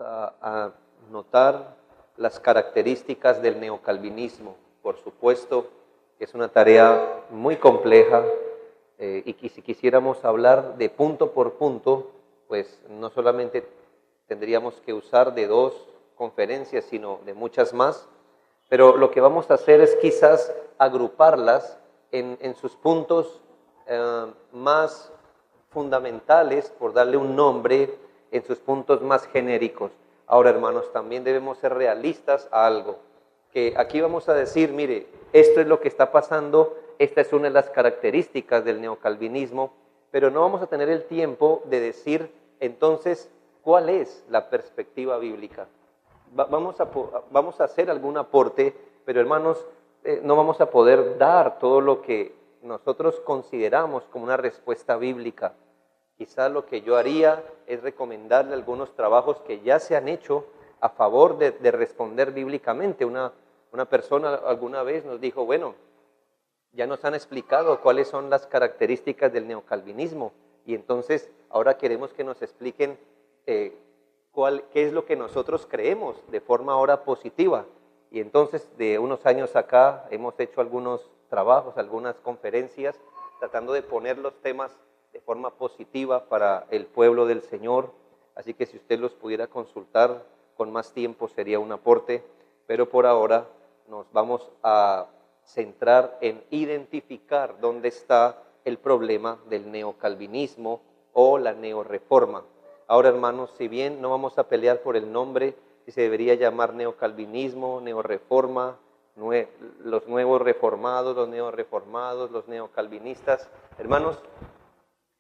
a notar las características del neocalvinismo. Por supuesto que es una tarea muy compleja y que si quisiéramos hablar de punto por punto, pues no solamente tendríamos que usar de 2 conferencias, sino de muchas más, pero lo que vamos a hacer es quizás agruparlas en sus puntos más fundamentales, por darle un nombre, en sus puntos más genéricos. Ahora, hermanos, también debemos ser realistas a algo, que aquí vamos a decir, mire, esto es lo que está pasando, esta es una de las características del neocalvinismo, pero no vamos a tener el tiempo de decir, entonces, ¿cuál es la perspectiva bíblica? Vamos a hacer algún aporte, pero hermanos, no vamos a poder dar todo lo que nosotros consideramos como una respuesta bíblica. Quizás lo que yo haría es recomendarle algunos trabajos que ya se han hecho a favor de responder bíblicamente. Una persona alguna vez nos dijo, bueno, ya nos han explicado cuáles son las características del neocalvinismo y entonces ahora queremos que nos expliquen qué es lo que nosotros creemos de forma ahora positiva. Y entonces de unos años acá hemos hecho algunos trabajos, algunas conferencias, tratando de poner los temas de forma positiva para el pueblo del Señor. Así que si usted los pudiera consultar con más tiempo sería un aporte, pero por ahora nos vamos a centrar en identificar dónde está el problema del neocalvinismo o la neorreforma. Ahora, hermanos, si bien no vamos a pelear por el nombre, si se debería llamar neocalvinismo, neorreforma, los nuevos reformados, los neorreformados, los neocalvinistas, hermanos,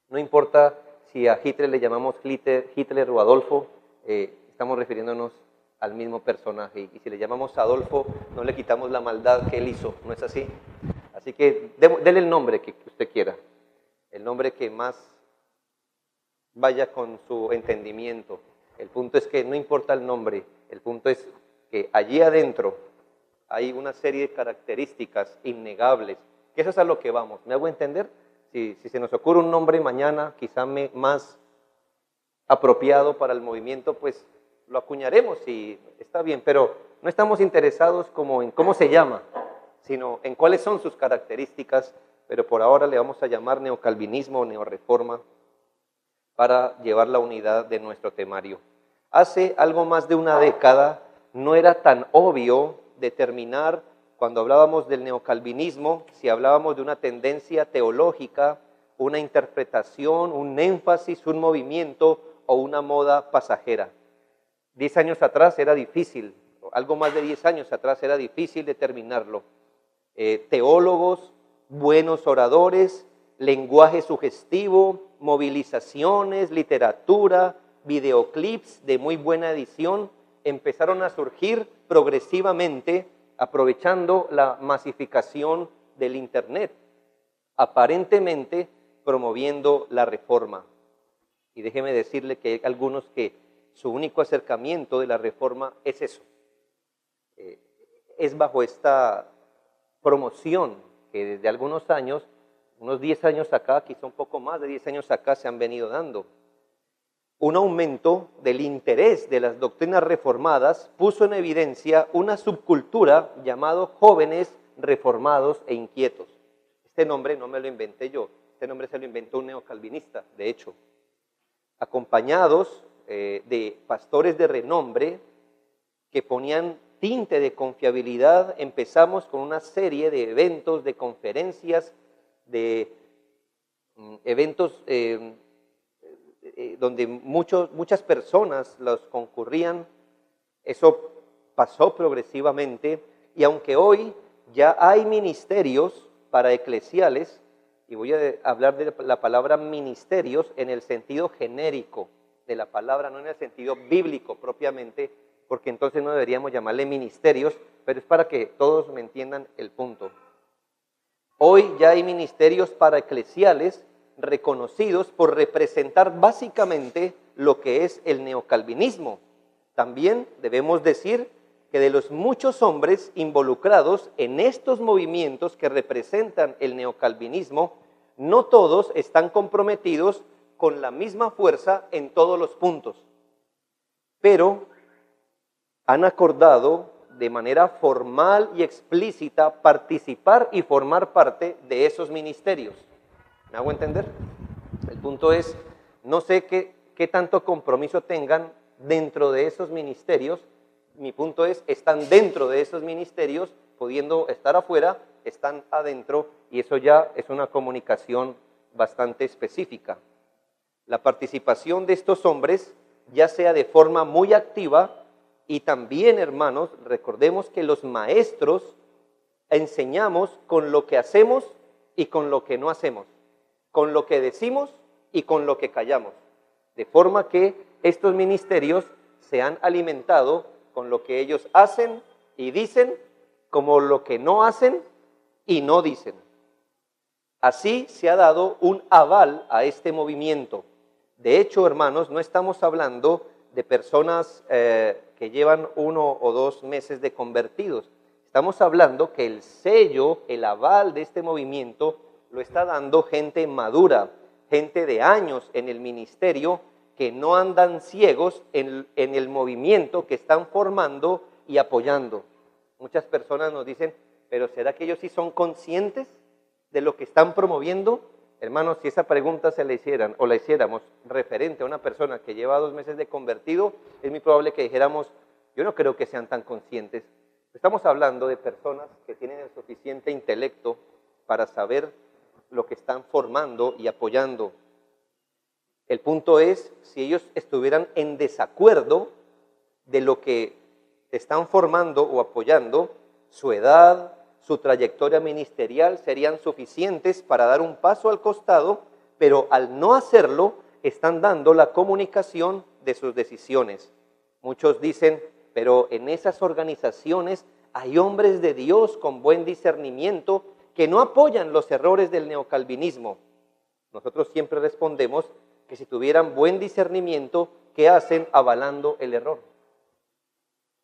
no importa si a Hitler le llamamos Hitler o Adolfo, estamos refiriéndonos al mismo personaje. Y si le llamamos Adolfo, no le quitamos la maldad que él hizo, ¿no es así? Así que dele el nombre que usted quiera, el nombre que más vaya con su entendimiento. El punto es que no importa el nombre, el punto es que allí adentro hay una serie de características innegables, que eso es a lo que vamos. ¿Me hago entender? Si se nos ocurre un nombre mañana, quizá más apropiado para el movimiento, pues lo acuñaremos y está bien, pero no estamos interesados como en cómo se llama, sino en cuáles son sus características, pero por ahora le vamos a llamar neocalvinismo o neorreforma para llevar la unidad de nuestro temario. Hace algo más de una década no era tan obvio determinar, cuando hablábamos del neocalvinismo, si hablábamos de una tendencia teológica, una interpretación, un énfasis, un movimiento o una moda pasajera. 10 años atrás era difícil, algo más de 10 años atrás era difícil determinarlo. Teólogos, buenos oradores, lenguaje sugestivo, movilizaciones, literatura, videoclips de muy buena edición, empezaron a surgir progresivamente aprovechando la masificación del Internet, aparentemente promoviendo la reforma. Y déjeme decirle que hay algunos que su único acercamiento de la reforma es eso. Es bajo esta promoción que desde algunos años, unos 10 años acá, quizá un poco más de 10 años acá, se han venido dando. Un aumento del interés de las doctrinas reformadas puso en evidencia una subcultura llamado jóvenes reformados e inquietos. Este nombre no me lo inventé yo, este nombre se lo inventó un neocalvinista, de hecho. Acompañados de pastores de renombre que ponían tinte de confiabilidad, empezamos con una serie de eventos, de conferencias, de eventos donde muchas personas los concurrían. Eso pasó progresivamente y aunque hoy ya hay ministerios para eclesiales, y voy a hablar de la palabra ministerios en el sentido genérico de la palabra, no en el sentido bíblico propiamente, porque entonces no deberíamos llamarle ministerios, pero es para que todos me entiendan el punto. Hoy ya hay ministerios para eclesiales reconocidos por representar básicamente lo que es el neocalvinismo. También debemos decir que de los muchos hombres involucrados en estos movimientos que representan el neocalvinismo, no todos están comprometidos con la misma fuerza en todos los puntos. Pero han acordado de manera formal y explícita participar y formar parte de esos ministerios. ¿Me hago entender? El punto es, no sé qué tanto compromiso tengan dentro de esos ministerios. Mi punto es, están dentro de esos ministerios, pudiendo estar afuera, están adentro, y eso ya es una comunicación bastante específica. La participación de estos hombres, ya sea de forma muy activa, y también, hermanos, recordemos que los maestros enseñamos con lo que hacemos y con lo que no hacemos, con lo que decimos y con lo que callamos. De forma que estos ministerios se han alimentado con lo que ellos hacen y dicen, como lo que no hacen y no dicen. Así se ha dado un aval a este movimiento. De hecho, hermanos, no estamos hablando de personas que llevan 1 o 2 meses de convertidos. Estamos hablando que el sello, el aval de este movimiento lo está dando gente madura, gente de años en el ministerio, que no andan ciegos en el movimiento que están formando y apoyando. Muchas personas nos dicen, pero ¿será que ellos sí son conscientes de lo que están promoviendo? Hermanos, si esa pregunta se le hicieran o la hiciéramos referente a una persona que lleva 2 meses de convertido, es muy probable que dijéramos, yo no creo que sean tan conscientes. Estamos hablando de personas que tienen el suficiente intelecto para saber lo que están formando y apoyando. El punto es, si ellos estuvieran en desacuerdo de lo que están formando o apoyando, su edad, su trayectoria ministerial serían suficientes para dar un paso al costado, pero al no hacerlo, están dando la comunicación de sus decisiones. Muchos dicen, pero en esas organizaciones hay hombres de Dios con buen discernimiento que no apoyan los errores del neocalvinismo. Nosotros siempre respondemos que si tuvieran buen discernimiento, ¿qué hacen avalando el error?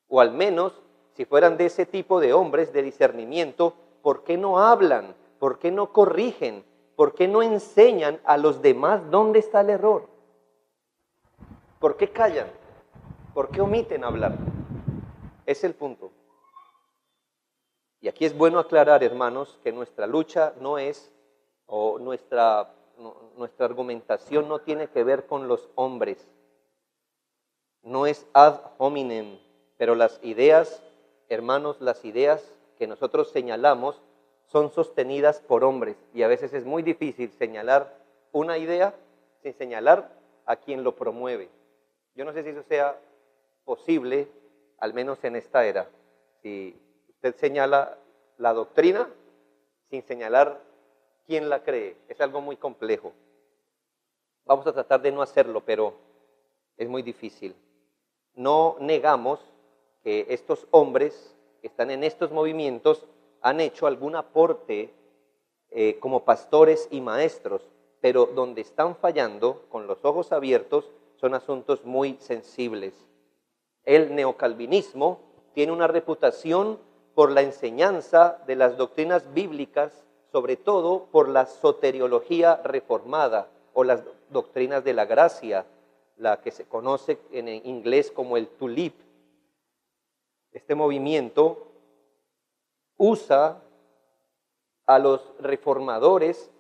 O al menos, si fueran de ese tipo de hombres de discernimiento, ¿por qué no hablan? ¿Por qué no corrigen? ¿Por qué no enseñan a los demás dónde está el error? ¿Por qué callan? ¿Por qué omiten hablar? Es el punto. Y aquí es bueno aclarar, hermanos, que nuestra lucha no es, o nuestra argumentación no tiene que ver con los hombres. No es ad hominem, pero las ideas, hermanos, las ideas que nosotros señalamos son sostenidas por hombres. Y a veces es muy difícil señalar una idea sin señalar a quien lo promueve. Yo no sé si eso sea posible, al menos en esta era. Si usted señala la doctrina sin señalar quién la cree, es algo muy complejo. Vamos a tratar de no hacerlo, pero es muy difícil. No negamos que estos hombres que están en estos movimientos han hecho algún aporte como pastores y maestros, pero donde están fallando con los ojos abiertos son asuntos muy sensibles. El neocalvinismo tiene una reputación por la enseñanza de las doctrinas bíblicas, sobre todo por la soteriología reformada o las doctrinas de la gracia, la que se conoce en inglés como el tulip. Este movimiento usa a los reformadores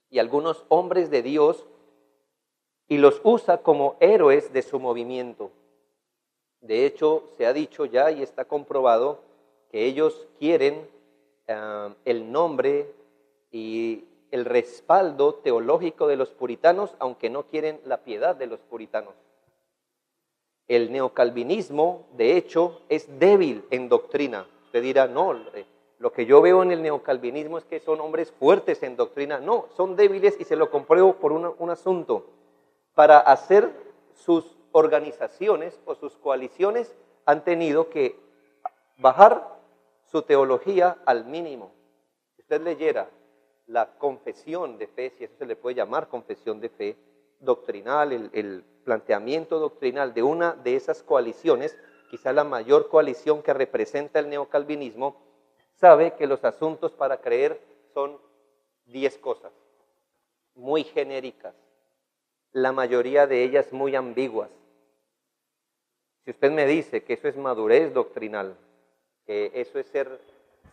y algunos hombres de Dios y los usa como héroes de su movimiento. De hecho, se ha dicho ya y está comprobado que ellos quieren el nombre y el respaldo teológico de los puritanos, aunque no quieren la piedad de los puritanos. El neocalvinismo, de hecho, es débil en doctrina. Usted dirá, no, lo que yo veo en el neocalvinismo es que son hombres fuertes en doctrina. No, son débiles y se lo compruebo por un asunto. Para hacer sus organizaciones o sus coaliciones han tenido que bajar su teología al mínimo. Si usted leyera la confesión de fe, si eso se le puede llamar confesión de fe, doctrinal, el planteamiento doctrinal de una de esas coaliciones, quizá la mayor coalición que representa el neocalvinismo, sabe que los asuntos para creer son 10 cosas, muy genéricas, la mayoría de ellas muy ambiguas. Si usted me dice que eso es madurez doctrinal, que eso es ser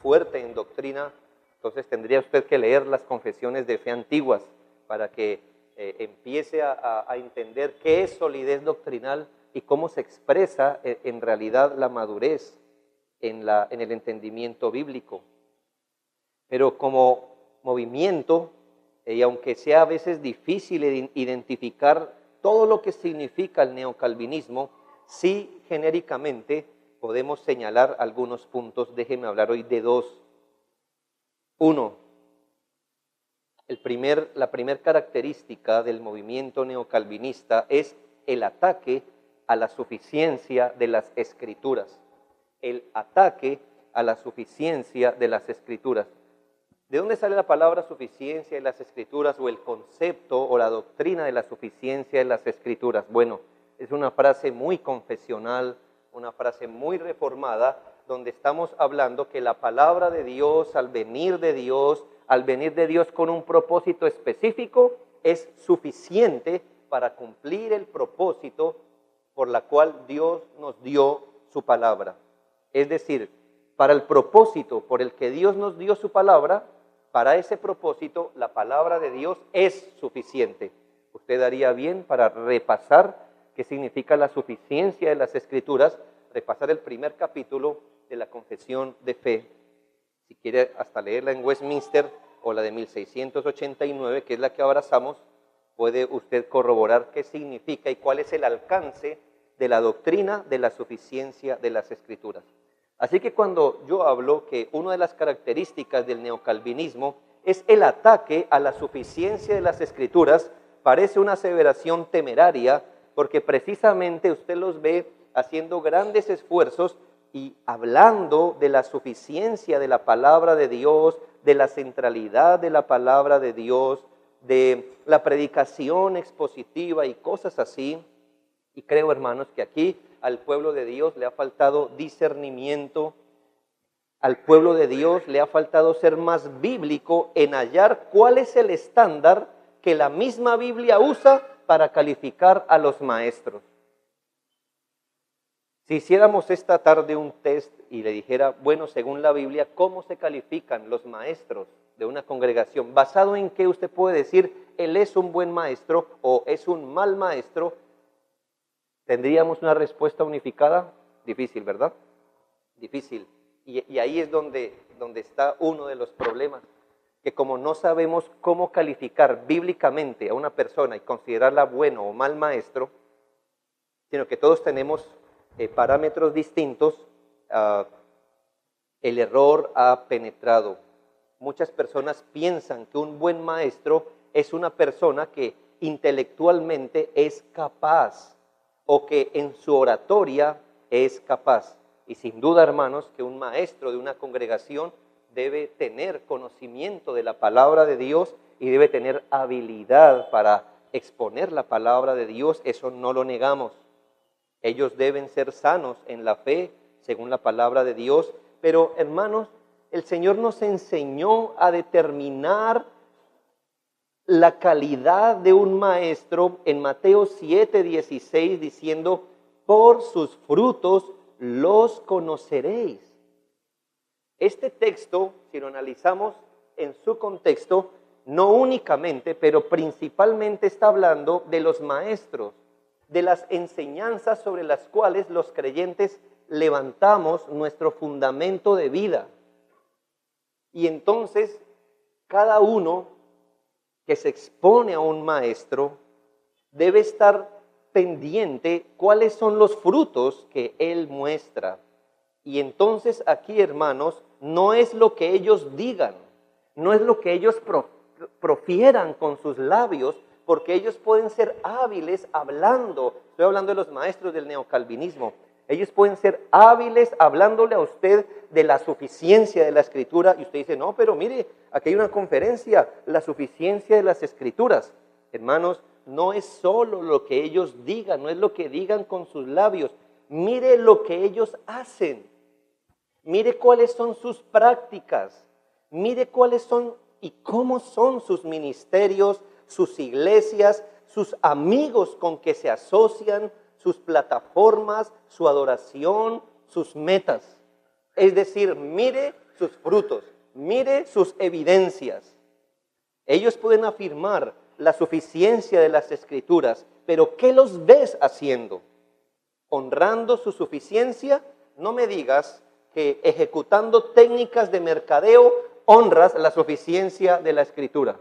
fuerte en doctrina, entonces tendría usted que leer las confesiones de fe antiguas para que empiece a entender qué es solidez doctrinal y cómo se expresa en realidad la madurez en el entendimiento bíblico. Pero como movimiento, y aunque sea a veces difícil identificar todo lo que significa el neocalvinismo, sí genéricamente podemos señalar algunos puntos. Déjeme hablar hoy de dos. Uno, la primera característica del movimiento neocalvinista es el ataque a la suficiencia de las Escrituras. El ataque a la suficiencia de las Escrituras. ¿De dónde sale la palabra suficiencia de las Escrituras o el concepto o la doctrina de la suficiencia de las Escrituras? Bueno, es una frase muy confesional, una frase muy reformada, donde estamos hablando que la palabra de Dios, al venir de Dios con un propósito específico, es suficiente para cumplir el propósito por la cual Dios nos dio su palabra. Es decir, para el propósito por el que Dios nos dio su palabra, para ese propósito la palabra de Dios es suficiente. Usted haría bien para repasar qué significa la suficiencia de las Escrituras, repasar el primer capítulo de la Confesión de Fe. Si quiere hasta leerla en Westminster o la de 1689, que es la que abrazamos, puede usted corroborar qué significa y cuál es el alcance de la doctrina de la suficiencia de las Escrituras. Así que cuando yo hablo que una de las características del neocalvinismo es el ataque a la suficiencia de las Escrituras, parece una aseveración temeraria, porque precisamente usted los ve haciendo grandes esfuerzos y hablando de la suficiencia de la palabra de Dios, de la centralidad de la palabra de Dios, de la predicación expositiva y cosas así. Y creo, hermanos, que aquí al pueblo de Dios le ha faltado discernimiento, al pueblo de Dios le ha faltado ser más bíblico en hallar cuál es el estándar que la misma Biblia usa para calificar a los maestros. Si hiciéramos esta tarde un test y le dijera, bueno, según la Biblia, ¿cómo se califican los maestros de una congregación? ¿Basado en qué usted puede decir, él es un buen maestro o es un mal maestro? ¿Tendríamos una respuesta unificada? Difícil, ¿verdad? Difícil. Y ahí es donde está uno de los problemas, que como no sabemos cómo calificar bíblicamente a una persona y considerarla bueno o mal maestro, sino que todos tenemos parámetros distintos, el error ha penetrado. Muchas personas piensan que un buen maestro es una persona que intelectualmente es capaz o que en su oratoria es capaz. Y sin duda, hermanos, que un maestro de una congregación debe tener conocimiento de la palabra de Dios y debe tener habilidad para exponer la palabra de Dios, eso no lo negamos. Ellos deben ser sanos en la fe, según la palabra de Dios, pero hermanos, el Señor nos enseñó a determinar la calidad de un maestro en Mateo 7:16, diciendo, por sus frutos los conoceréis. Este texto, si lo analizamos en su contexto, no únicamente, pero principalmente está hablando de los maestros, de las enseñanzas sobre las cuales los creyentes levantamos nuestro fundamento de vida. Y entonces, cada uno que se expone a un maestro debe estar pendiente cuáles son los frutos que él muestra. Y entonces aquí, hermanos, no es lo que ellos digan, no es lo que ellos profieran con sus labios, porque ellos pueden ser hábiles hablando. Estoy hablando de los maestros del neocalvinismo. Ellos pueden ser hábiles hablándole a usted de la suficiencia de la Escritura y usted dice, no, pero mire, aquí hay una conferencia, la suficiencia de las Escrituras. Hermanos, no es solo lo que ellos digan, no es lo que digan con sus labios. Mire lo que ellos hacen. Mire cuáles son sus prácticas. Mire cuáles son y cómo son sus ministerios, sus iglesias, sus amigos con que se asocian, sus plataformas, su adoración, sus metas. Es decir, mire sus frutos, mire sus evidencias. Ellos pueden afirmar la suficiencia de las Escrituras, pero ¿qué los ves haciendo? Honrando su suficiencia. No me digas que ejecutando técnicas de mercadeo honras la suficiencia de la Escritura.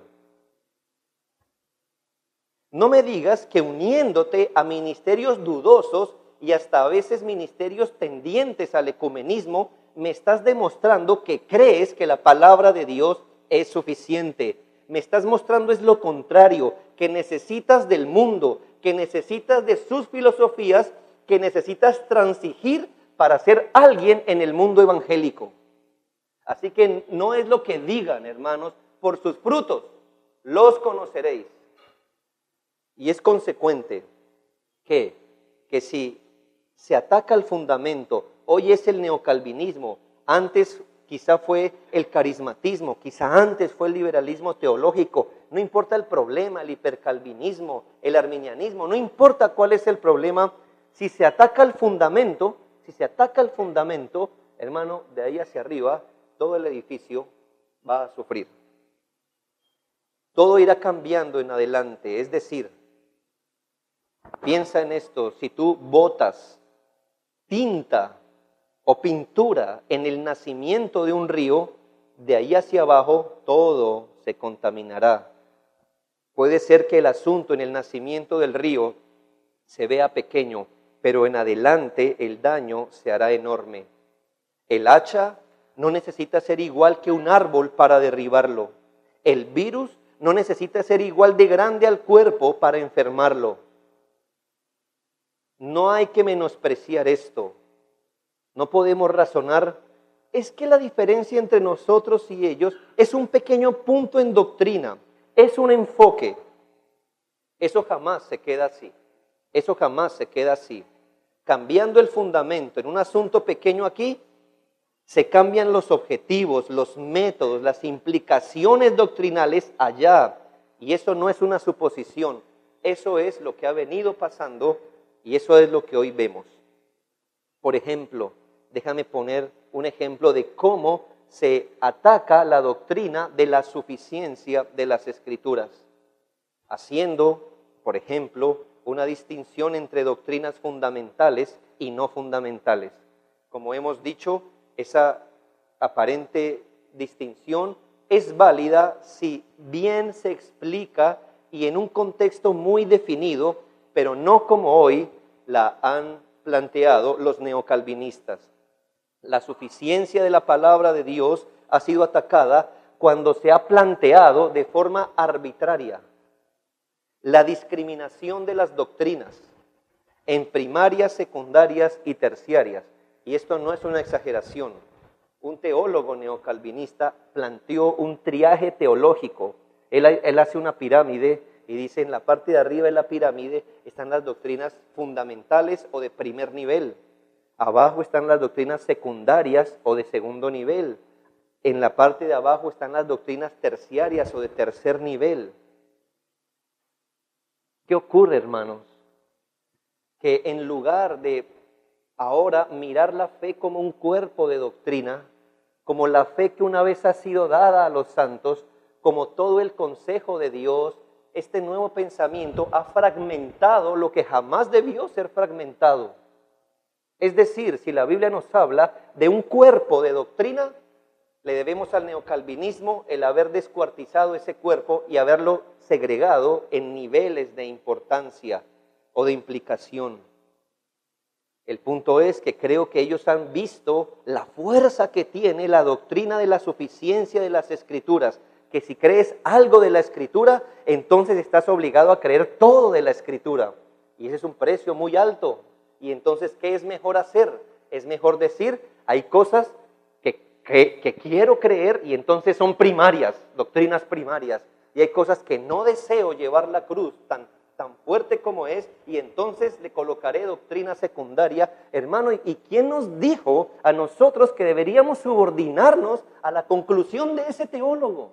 No me digas que uniéndote a ministerios dudosos y hasta a veces ministerios tendientes al ecumenismo, me estás demostrando que crees que la palabra de Dios es suficiente. Me estás mostrando es lo contrario, que necesitas del mundo, que necesitas de sus filosofías, que necesitas transigir para ser alguien en el mundo evangélico. Así que no es lo que digan, hermanos, por sus frutos los conoceréis. Y es consecuente que si se ataca el fundamento, hoy es el neocalvinismo, antes quizá fue el carismatismo, quizá antes fue el liberalismo teológico, no importa el problema, el hipercalvinismo, el arminianismo, no importa cuál es el problema, si se ataca el fundamento, hermano, de ahí hacia arriba, todo el edificio va a sufrir. Todo irá cambiando en adelante, es decir, piensa en esto, si tú botas tinta o pintura en el nacimiento de un río, de ahí hacia abajo todo se contaminará. Puede ser que el asunto en el nacimiento del río se vea pequeño, pero en adelante el daño se hará enorme. El hacha no necesita ser igual que un árbol para derribarlo. El virus no necesita ser igual de grande al cuerpo para enfermarlo. No hay que menospreciar esto. No podemos razonar. Es que la diferencia entre nosotros y ellos es un pequeño punto en doctrina. Es un enfoque. Eso jamás se queda así. Eso jamás se queda así. Cambiando el fundamento en un asunto pequeño aquí, se cambian los objetivos, los métodos, las implicaciones doctrinales allá. Y eso no es una suposición. Eso es lo que ha venido pasando y eso es lo que hoy vemos. Por ejemplo, déjame poner un ejemplo de cómo se ataca la doctrina de la suficiencia de las Escrituras, haciendo, por ejemplo, una distinción entre doctrinas fundamentales y no fundamentales. Como hemos dicho, esa aparente distinción es válida si bien se explica y en un contexto muy definido, pero no como hoy la han planteado los neocalvinistas. La suficiencia de la palabra de Dios ha sido atacada cuando se ha planteado de forma arbitraria la discriminación de las doctrinas en primarias, secundarias y terciarias. Y esto no es una exageración. Un teólogo neocalvinista planteó un triaje teológico. Él hace una pirámide y dice en la parte de arriba de la pirámide están las doctrinas fundamentales o de primer nivel. Abajo están las doctrinas secundarias o de segundo nivel. En la parte de abajo están las doctrinas terciarias o de tercer nivel. ¿Qué ocurre, hermanos? Que en lugar de ahora mirar la fe como un cuerpo de doctrina, como la fe que una vez ha sido dada a los santos, como todo el consejo de Dios, este nuevo pensamiento ha fragmentado lo que jamás debió ser fragmentado. Es decir, si la Biblia nos habla de un cuerpo de doctrina, le debemos al neocalvinismo el haber descuartizado ese cuerpo y haberlo segregado en niveles de importancia o de implicación. El punto es que creo que ellos han visto la fuerza que tiene la doctrina de la suficiencia de las Escrituras, que si crees algo de la Escritura, entonces estás obligado a creer todo de la Escritura. Y ese es un precio muy alto. Y entonces, ¿qué es mejor hacer? Es mejor decir, hay cosas que quiero creer y entonces son primarias, doctrinas primarias. Y hay cosas que no deseo llevar la cruz tan fuerte como es y entonces le colocaré doctrina secundaria. Hermano, ¿y quién nos dijo a nosotros que deberíamos subordinarnos a la conclusión de ese teólogo?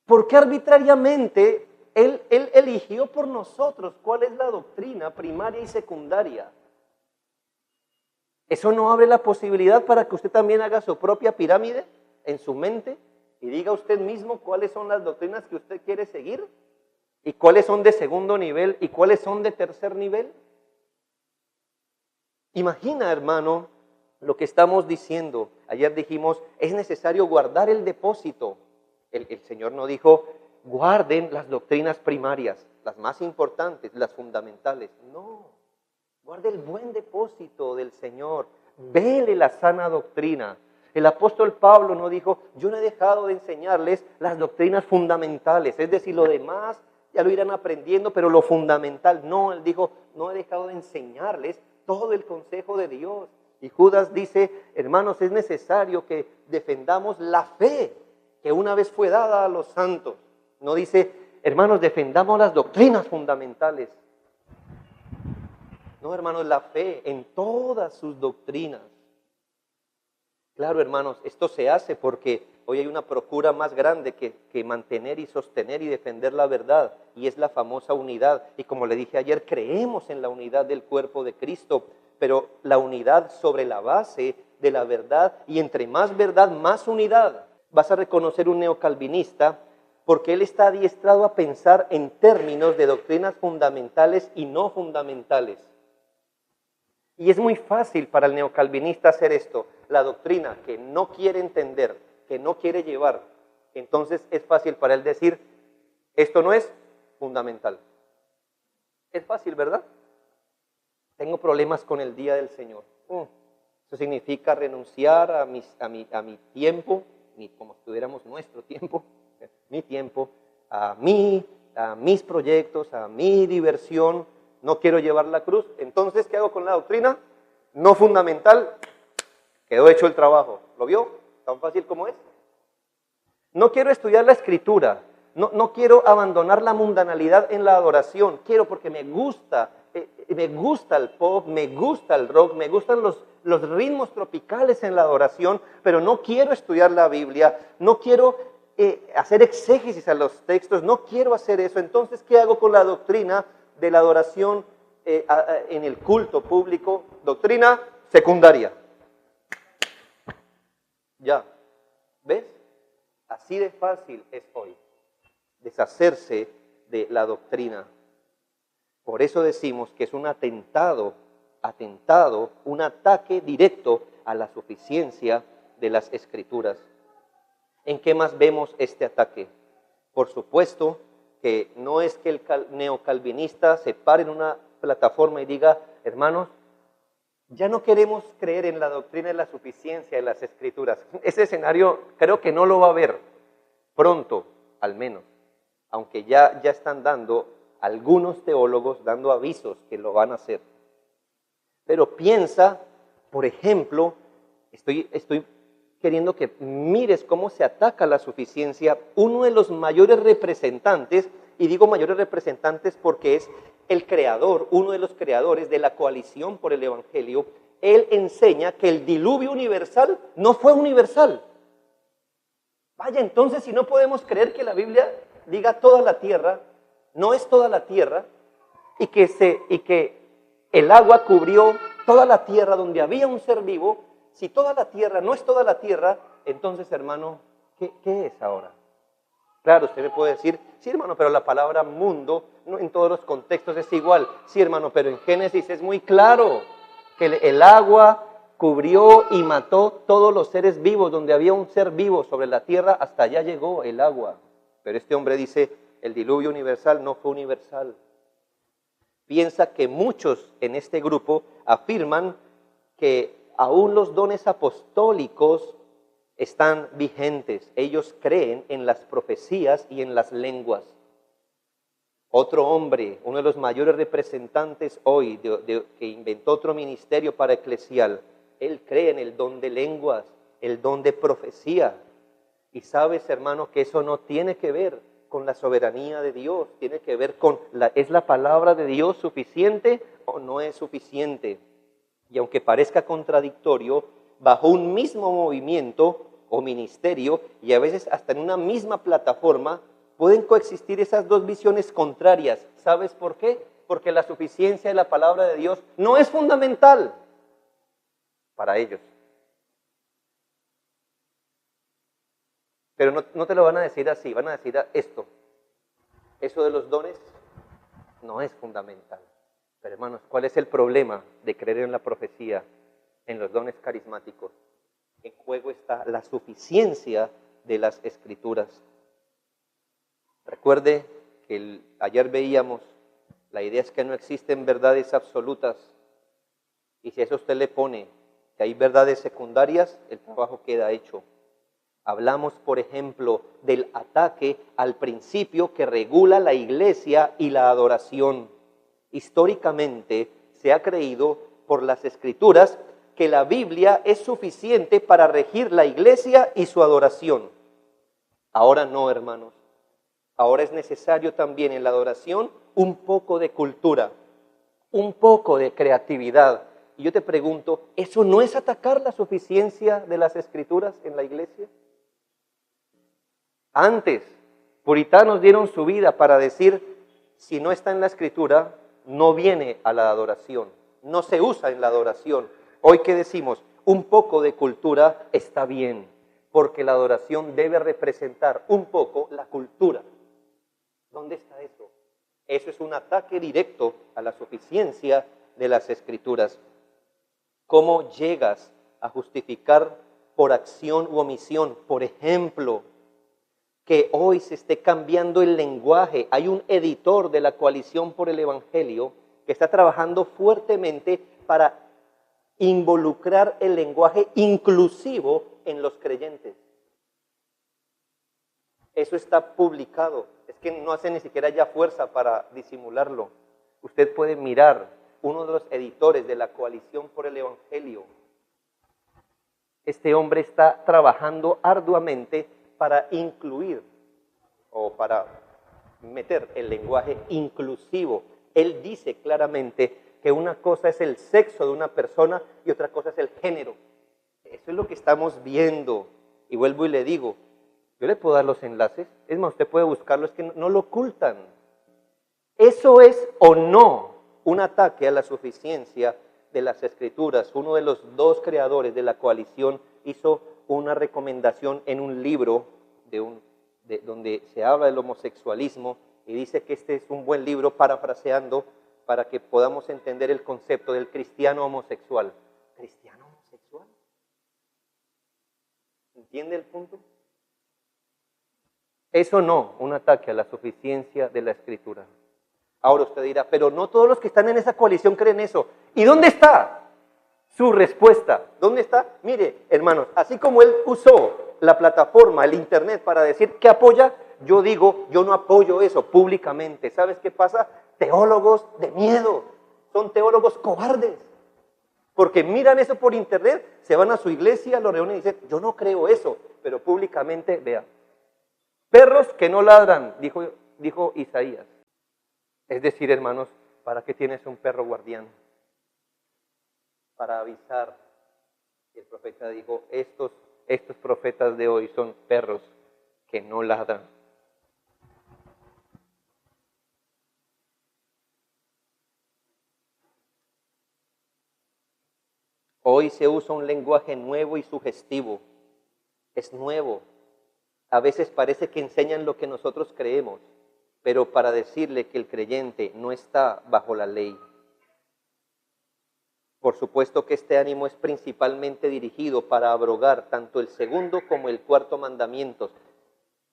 ¿Por qué arbitrariamente Él eligió por nosotros cuál es la doctrina primaria y secundaria. ¿Eso no abre la posibilidad para que usted también haga su propia pirámide en su mente y diga usted mismo cuáles son las doctrinas que usted quiere seguir y cuáles son de segundo nivel y cuáles son de tercer nivel? Imagina, hermano, lo que estamos diciendo. Ayer dijimos, es necesario guardar el depósito. El Señor no dijo, guarden las doctrinas primarias, las más importantes, las fundamentales. No, guarde el buen depósito del Señor. Vele la sana doctrina. El apóstol Pablo no dijo, yo no he dejado de enseñarles las doctrinas fundamentales, es decir, lo demás ya lo irán aprendiendo, pero lo fundamental, no, él dijo, no he dejado de enseñarles todo el consejo de Dios. Y Judas dice, hermanos, es necesario que defendamos la fe que una vez fue dada a los santos. No dice, hermanos, defendamos las doctrinas fundamentales. No, hermanos, la fe en todas sus doctrinas. Claro, hermanos, esto se hace porque hoy hay una procura más grande que mantener y sostener y defender la verdad, y es la famosa unidad. Y como le dije ayer, creemos en la unidad del cuerpo de Cristo, pero la unidad sobre la base de la verdad, y entre más verdad, más unidad. Vas a reconocer un neocalvinista porque él está adiestrado a pensar en términos de doctrinas fundamentales y no fundamentales. Y es muy fácil para el neocalvinista hacer esto. La doctrina que no quiere entender, que no quiere llevar, entonces es fácil para él decir, esto no es fundamental. Es fácil, ¿verdad? Tengo problemas con el día del Señor. Eso significa renunciar a mi tiempo, como si tuviéramos nuestro tiempo, mi tiempo, a mis proyectos, a mi diversión. No quiero llevar la cruz. Entonces, ¿qué hago con la doctrina? No fundamental. Quedó hecho el trabajo. ¿Lo vio? Tan fácil como es. No quiero estudiar la escritura. No quiero abandonar la mundanalidad en la adoración. Quiero porque me gusta el pop, me gusta el rock, me gustan los ritmos tropicales en la adoración, pero no quiero estudiar la Biblia, no quiero hacer exégesis a los textos, no quiero hacer eso. Entonces, ¿qué hago con la doctrina de la adoración en el culto público? Doctrina secundaria. Ya, ¿ves? Así de fácil es hoy deshacerse de la doctrina. Por eso decimos que es un atentado, un ataque directo a la suficiencia de las Escrituras. ¿En qué más vemos este ataque? Por supuesto que no es que el neocalvinista se pare en una plataforma y diga, hermanos, ya no queremos creer en la doctrina de la suficiencia de las Escrituras. Ese escenario creo que no lo va a ver pronto, al menos, aunque ya están dando algunos teólogos dando avisos que lo van a hacer. Pero piensa, por ejemplo, estoy queriendo que mires cómo se ataca la suficiencia. Uno de los mayores representantes, y digo mayores representantes porque es el creador, uno de los creadores de la coalición por el Evangelio, él enseña que el diluvio universal no fue universal. Vaya, entonces si no podemos creer que la Biblia diga toda la tierra, no es toda la tierra, y que el agua cubrió toda la tierra donde había un ser vivo. Si toda la tierra no es toda la tierra, entonces, hermano, ¿qué es ahora? Claro, usted me puede decir, sí, hermano, pero la palabra mundo no en todos los contextos es igual. Sí, hermano, pero en Génesis es muy claro que el agua cubrió y mató todos los seres vivos. Donde había un ser vivo sobre la tierra, hasta allá llegó el agua. Pero este hombre dice, el diluvio universal no fue universal. Piensa que muchos en este grupo afirman que aún los dones apostólicos están vigentes. Ellos creen en las profecías y en las lenguas. Otro hombre, uno de los mayores representantes hoy, que inventó otro ministerio para eclesial, él cree en el don de lenguas, el don de profecía. Y sabes, hermano, que eso no tiene que ver con la soberanía de Dios, tiene que ver con, ¿es la palabra de Dios suficiente o no es suficiente? Y aunque parezca contradictorio, bajo un mismo movimiento o ministerio, y a veces hasta en una misma plataforma, Pueden coexistir esas dos visiones contrarias. ¿Sabes por qué? Porque la suficiencia de la palabra de Dios no es fundamental para ellos. Pero no te lo van a decir así, van a decir esto. Eso de los dones no es fundamental. Pero hermanos, ¿cuál es el problema de creer en la profecía, en los dones carismáticos? En juego está la suficiencia de las Escrituras. Recuerde que ayer veíamos, la idea es que no existen verdades absolutas. Y si a eso usted le pone que hay verdades secundarias, el trabajo queda hecho. Hablamos, por ejemplo, del ataque al principio que regula la iglesia y la adoración. Históricamente se ha creído por las Escrituras que la Biblia es suficiente para regir la iglesia y su adoración. Ahora no, hermanos. Ahora es necesario también en la adoración un poco de cultura, un poco de creatividad. Y yo te pregunto, ¿eso no es atacar la suficiencia de las Escrituras en la iglesia? Antes, puritanos dieron su vida para decir, si no está en la Escritura, no viene a la adoración, no se usa en la adoración. Hoy que decimos, un poco de cultura está bien, porque la adoración debe representar un poco la cultura. ¿Dónde está eso? Eso es un ataque directo a la suficiencia de las Escrituras. ¿Cómo llegas a justificar por acción u omisión? Por ejemplo, que hoy se esté cambiando el lenguaje. Hay un editor de la Coalición por el Evangelio que está trabajando fuertemente para involucrar el lenguaje inclusivo en los creyentes. Eso está publicado. Es que no hace ni siquiera ya fuerza para disimularlo. Usted puede mirar uno de los editores de la Coalición por el Evangelio. Este hombre está trabajando arduamente para incluir o para meter el lenguaje inclusivo. Él dice claramente que una cosa es el sexo de una persona y otra cosa es el género. Eso es lo que estamos viendo. Y vuelvo y le digo, yo le puedo dar los enlaces, es más, usted puede buscarlo, es que no lo ocultan. ¿Eso es o no un ataque a la suficiencia de las Escrituras? Uno de los dos creadores de la coalición hizo una recomendación en un libro donde se habla del homosexualismo y dice que este es un buen libro, parafraseando, para que podamos entender el concepto del cristiano homosexual. ¿Cristiano homosexual? ¿Entiende el punto? Eso no, un ataque a la suficiencia de la Escritura. Ahora usted dirá, pero no todos los que están en esa coalición creen eso. ¿Y dónde está su respuesta? ¿Dónde está? Mire, hermanos, así como él usó la plataforma, el internet para decir que apoya, yo digo, yo no apoyo eso públicamente. ¿Sabes qué pasa? Teólogos de miedo, son teólogos cobardes. Porque miran eso por internet, se van a su iglesia, lo reúnen y dicen, yo no creo eso, pero públicamente, vea. Perros que no ladran, dijo Isaías. Es decir, hermanos, ¿para qué tienes un perro guardián? Para avisar. Y el profeta dijo, estos profetas de hoy son perros que no ladran. Hoy se usa un lenguaje nuevo y sugestivo. Es nuevo. A veces parece que enseñan lo que nosotros creemos, pero para decirle que el creyente no está bajo la ley. Por supuesto que este ánimo es principalmente dirigido para abrogar tanto el segundo como el cuarto mandamientos,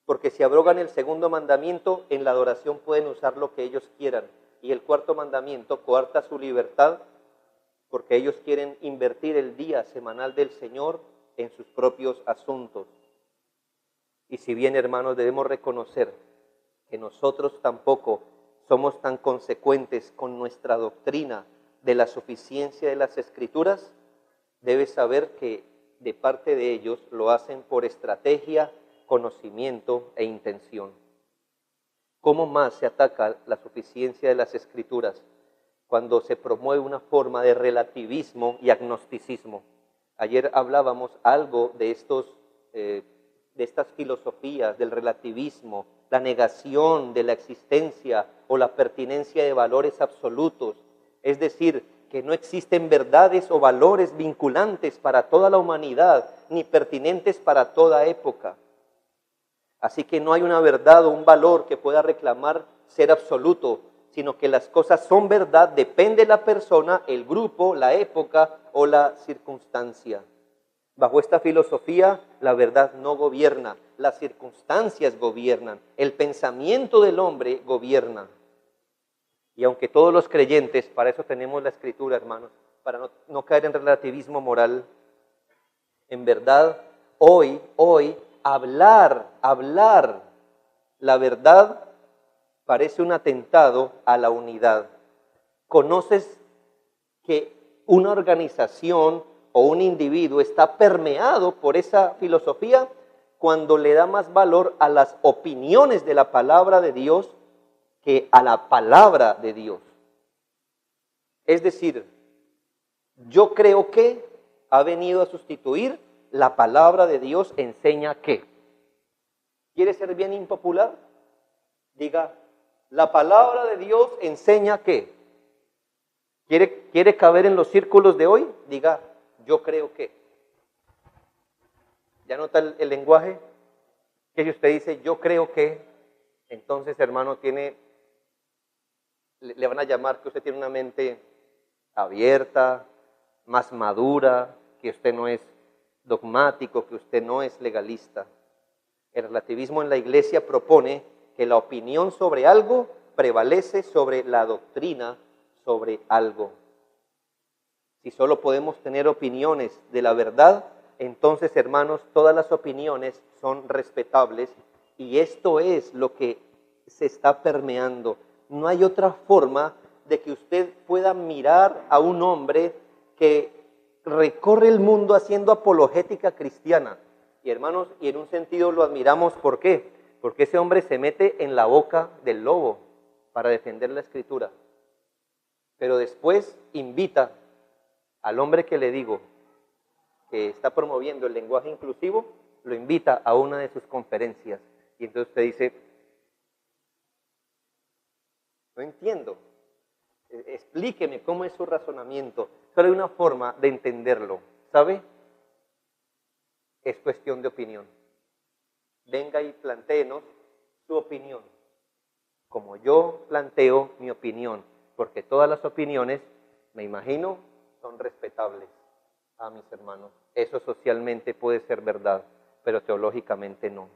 porque si abrogan el segundo mandamiento, en la adoración pueden usar lo que ellos quieran, y el cuarto mandamiento coarta su libertad, porque ellos quieren invertir el día semanal del Señor en sus propios asuntos. Y si bien, hermanos, debemos reconocer que nosotros tampoco somos tan consecuentes con nuestra doctrina de la suficiencia de las Escrituras, debes saber que de parte de ellos lo hacen por estrategia, conocimiento e intención. ¿Cómo más se ataca la suficiencia de las Escrituras? Cuando se promueve una forma de relativismo y agnosticismo. Ayer hablábamos algo de estas filosofías del relativismo la negación de la existencia o la pertinencia de valores absolutos. Es decir, que no existen verdades o valores vinculantes para toda la humanidad, ni pertinentes para toda época. Así que no hay una verdad o un valor que pueda reclamar ser absoluto, sino que las cosas son verdad, depende de la persona, el grupo, la época o la circunstancia. Bajo esta filosofía, la verdad no gobierna, las circunstancias gobiernan, el pensamiento del hombre gobierna. Y aunque todos los creyentes, para eso tenemos la Escritura, hermanos, para no caer en relativismo moral, en verdad, hoy, hablar la verdad parece un atentado a la unidad. ¿Conoces que una organización o un individuo está permeado por esa filosofía cuando le da más valor a las opiniones de la palabra de Dios que a la palabra de Dios? Es decir, yo creo que ha venido a sustituir la palabra de Dios enseña que. ¿Quiere ser bien impopular? Diga, la palabra de Dios enseña que. ¿Quiere caber en los círculos de hoy? Diga, yo creo que. ¿Ya nota el lenguaje? Que si usted dice, yo creo que, entonces, hermano, le van a llamar que usted tiene una mente abierta, más madura, que usted no es dogmático, que usted no es legalista. El relativismo en la iglesia propone que la opinión sobre algo prevalece sobre la doctrina sobre algo. Si solo podemos tener opiniones de la verdad, entonces, hermanos, todas las opiniones son respetables y esto es lo que se está permeando. No hay otra forma de que usted pueda mirar a un hombre que recorre el mundo haciendo apologética cristiana. Y hermanos, y en un sentido lo admiramos, ¿por qué? Porque ese hombre se mete en la boca del lobo para defender la Escritura. Pero después invita al hombre que le digo, que está promoviendo el lenguaje inclusivo, lo invita a una de sus conferencias. Y entonces usted dice, no entiendo, explíqueme cómo es su razonamiento. Solo hay una forma de entenderlo, ¿sabe? Es cuestión de opinión. Venga y plantéenos su opinión, como yo planteo mi opinión, porque todas las opiniones, me imagino, son respetables a mis hermanos. Eso socialmente puede ser verdad, pero teológicamente no.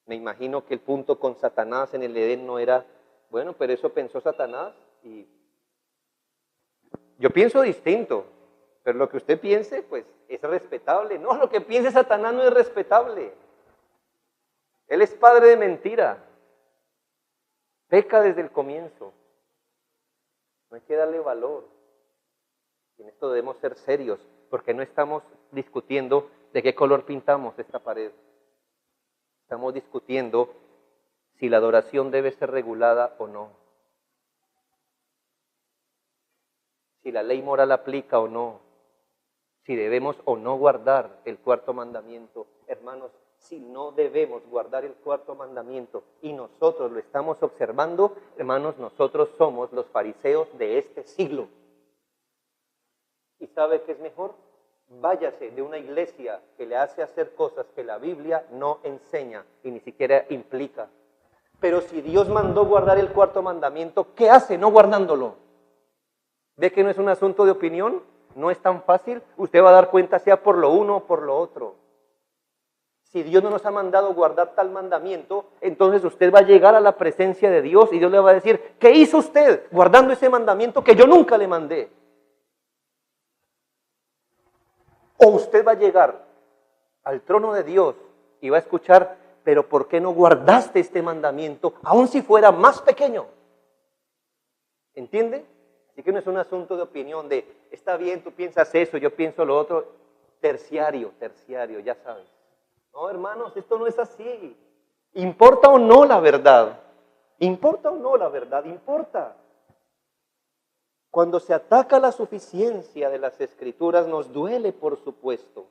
Me imagino que el punto con Satanás en el Edén no era, bueno, pero eso pensó Satanás y yo pienso distinto, pero lo que usted piense, pues, es respetable. No, lo que piense Satanás no es respetable. Él es padre de mentira. Peca desde el comienzo. No hay que darle valor. Y en esto debemos ser serios, porque no estamos discutiendo de qué color pintamos esta pared. Estamos discutiendo si la adoración debe ser regulada o no. Si la ley moral aplica o no. Si debemos o no guardar el cuarto mandamiento. Hermanos, si no debemos guardar el cuarto mandamiento y nosotros lo estamos observando, hermanos, nosotros somos los fariseos de este siglo. ¿Y sabe qué es mejor? Váyase de una iglesia que le hace hacer cosas que la Biblia no enseña y ni siquiera implica. Pero si Dios mandó guardar el cuarto mandamiento, ¿qué hace no guardándolo? ¿Ve que no es un asunto de opinión? No es tan fácil. Usted va a dar cuenta sea por lo uno o por lo otro. Si Dios no nos ha mandado guardar tal mandamiento, entonces usted va a llegar a la presencia de Dios y Dios le va a decir, ¿qué hizo usted guardando ese mandamiento que yo nunca le mandé? O usted va a llegar al trono de Dios y va a escuchar, pero ¿por qué no guardaste este mandamiento, aun si fuera más pequeño? ¿Entiende? Así que no es un asunto de opinión, de está bien, tú piensas eso, yo pienso lo otro, terciario, ya sabes. No, hermanos, esto no es así. ¿Importa o no la verdad? ¿Importa o no la verdad? Importa. Cuando se ataca la suficiencia de las Escrituras, nos duele, por supuesto.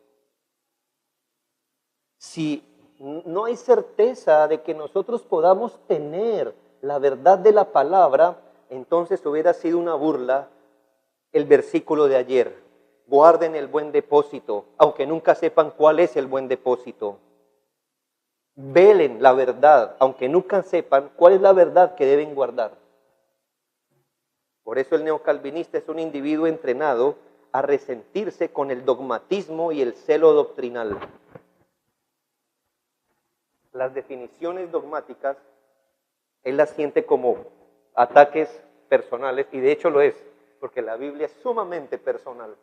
Si no hay certeza de que nosotros podamos tener la verdad de la palabra, entonces hubiera sido una burla el versículo de ayer. Guarden el buen depósito, aunque nunca sepan cuál es el buen depósito. Velen la verdad, aunque nunca sepan cuál es la verdad que deben guardar. Por eso el neocalvinista es un individuo entrenado a resentirse con el dogmatismo y el celo doctrinal. Las definiciones dogmáticas, él las siente como ataques personales, y de hecho lo es, porque la Biblia es sumamente personal,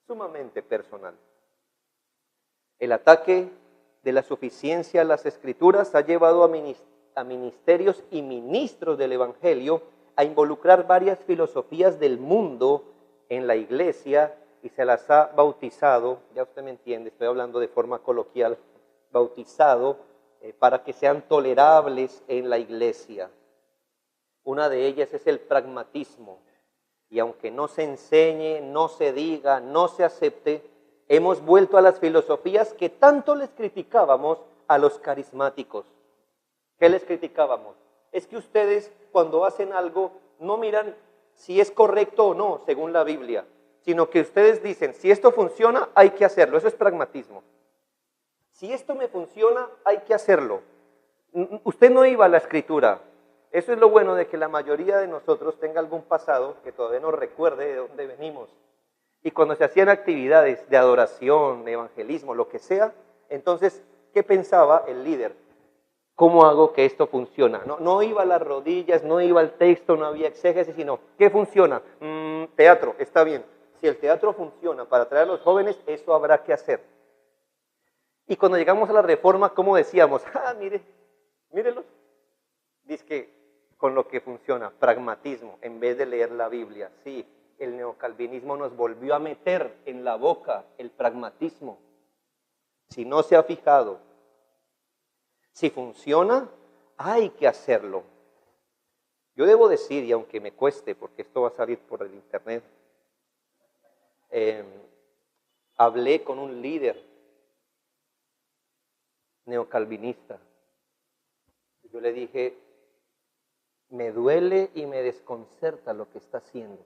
sumamente personal. El ataque de la suficiencia a las Escrituras ha llevado a ministerios y ministros del Evangelio a involucrar varias filosofías del mundo en la iglesia y se las ha bautizado, ya usted me entiende, estoy hablando de forma coloquial, bautizado para que sean tolerables en la iglesia. Una de ellas es el pragmatismo, y aunque no se enseñe, no se diga, no se acepte, hemos vuelto a las filosofías que tanto les criticábamos a los carismáticos. ¿Qué les criticábamos? Es que ustedes cuando hacen algo no miran si es correcto o no, según la Biblia, sino que ustedes dicen, si esto funciona, hay que hacerlo. Eso es pragmatismo. Si esto me funciona, hay que hacerlo. Usted no iba a la Escritura. Eso es lo bueno de que la mayoría de nosotros tenga algún pasado que todavía nos recuerde de dónde venimos. Y cuando se hacían actividades de adoración, de evangelismo, lo que sea, entonces, ¿qué pensaba el líder? ¿Cómo hago que esto funcione? No iba a las rodillas, no iba al texto, no había exégesis, sino, ¿qué funciona? Teatro, está bien. Si el teatro funciona para atraer a los jóvenes, eso habrá que hacer. Y cuando llegamos a la Reforma, ¿cómo decíamos? Mírelos. Dice que con lo que funciona, pragmatismo, en vez de leer la Biblia. Sí, el neocalvinismo nos volvió a meter en la boca el pragmatismo. Si no se ha fijado, si funciona, hay que hacerlo. Yo debo decir, y aunque me cueste, porque esto va a salir por el internet, hablé con un líder neocalvinista. Yo le dije, me duele y me desconcerta lo que está haciendo.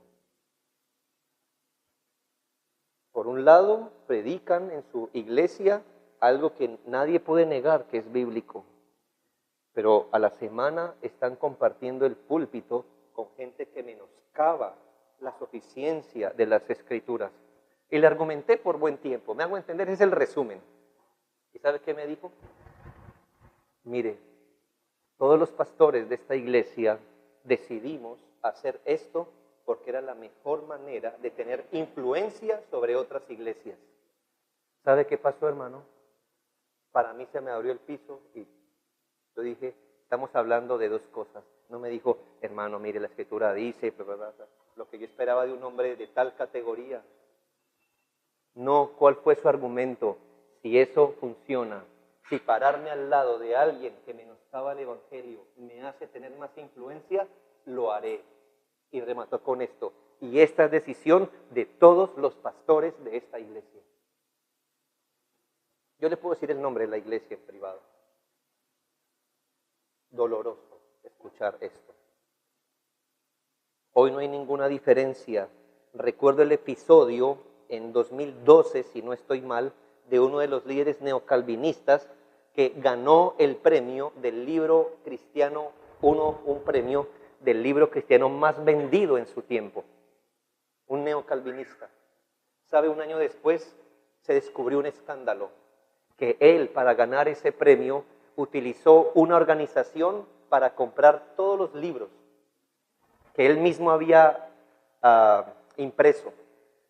Por un lado, predican en su iglesia algo que nadie puede negar que es bíblico, pero a la semana están compartiendo el púlpito con gente que menoscaba la suficiencia de las Escrituras. Y le argumenté por buen tiempo, me hago entender, ese es el resumen. ¿Y sabe qué me dijo? Mire, todos los pastores de esta iglesia decidimos hacer esto porque era la mejor manera de tener influencia sobre otras iglesias. ¿Sabe qué pasó, hermano? Para mí se me abrió el piso y yo dije, estamos hablando de dos cosas. No me dijo, hermano, mire, la Escritura dice, lo que yo esperaba de un hombre de tal categoría. No, ¿cuál fue su argumento? Si eso funciona, si pararme al lado de alguien que menoscaba el Evangelio me hace tener más influencia, lo haré. Y remató con esto. Y esta es decisión de todos los pastores de esta iglesia. Yo le puedo decir el nombre de la iglesia en privado. Doloroso escuchar esto. Hoy no hay ninguna diferencia. Recuerdo el episodio en 2012, si no estoy mal, de uno de los líderes neocalvinistas que ganó el premio del libro cristiano, un premio del libro cristiano más vendido en su tiempo. Un neocalvinista. ¿Sabe? Un año después se descubrió un escándalo, que él, para ganar ese premio, utilizó una organización para comprar todos los libros que él mismo había impreso.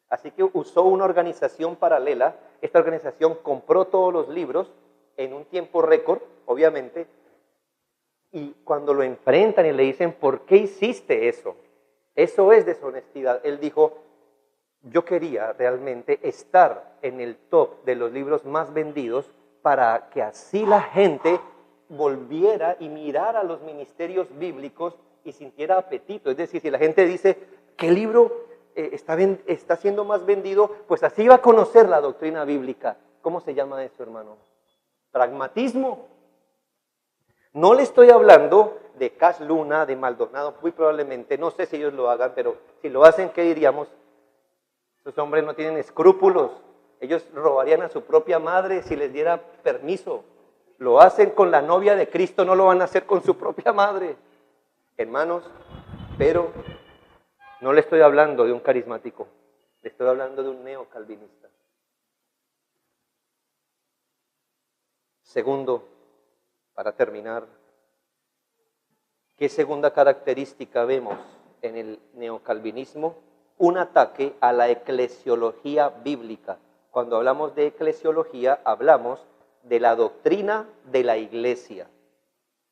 Así que usó una organización paralela. Esta organización compró todos los libros en un tiempo récord, obviamente, y cuando lo enfrentan y le dicen, ¿por qué hiciste eso? Eso es deshonestidad. Él dijo, yo quería realmente estar en el top de los libros más vendidos para que así la gente volviera y mirara los ministerios bíblicos y sintiera apetito. Es decir, si la gente dice, ¿qué libro está siendo más vendido? Pues así va a conocer la doctrina bíblica. ¿Cómo se llama eso, hermano? Pragmatismo. No le estoy hablando de Cash Luna, de Maldonado, muy probablemente, no sé si ellos lo hagan, pero si lo hacen, ¿qué diríamos? Esos hombres no tienen escrúpulos, ellos robarían a su propia madre si les diera permiso. Lo hacen con la novia de Cristo, no lo van a hacer con su propia madre. Hermanos, pero no le estoy hablando de un carismático, le estoy hablando de un neocalvinista. Segundo, para terminar, ¿qué segunda característica vemos en el neocalvinismo? Un ataque a la eclesiología bíblica. Cuando hablamos de eclesiología, hablamos de la doctrina de la iglesia.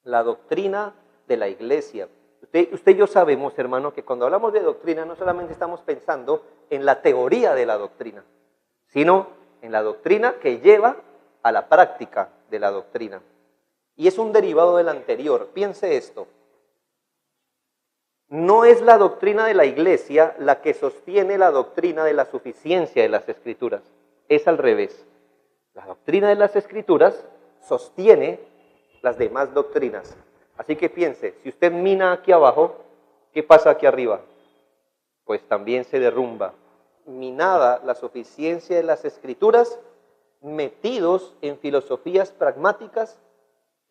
La doctrina de la iglesia. Usted y yo sabemos, hermano, que cuando hablamos de doctrina no solamente estamos pensando en la teoría de la doctrina, sino en la doctrina que lleva a la práctica de la doctrina. Y es un derivado del anterior. Piense esto. No es la doctrina de la iglesia la que sostiene la doctrina de la suficiencia de las Escrituras. Es al revés. La doctrina de las Escrituras sostiene las demás doctrinas. Así que piense, si usted mina aquí abajo, ¿qué pasa aquí arriba? Pues también se derrumba. Minada la suficiencia de las Escrituras, metidos en filosofías pragmáticas,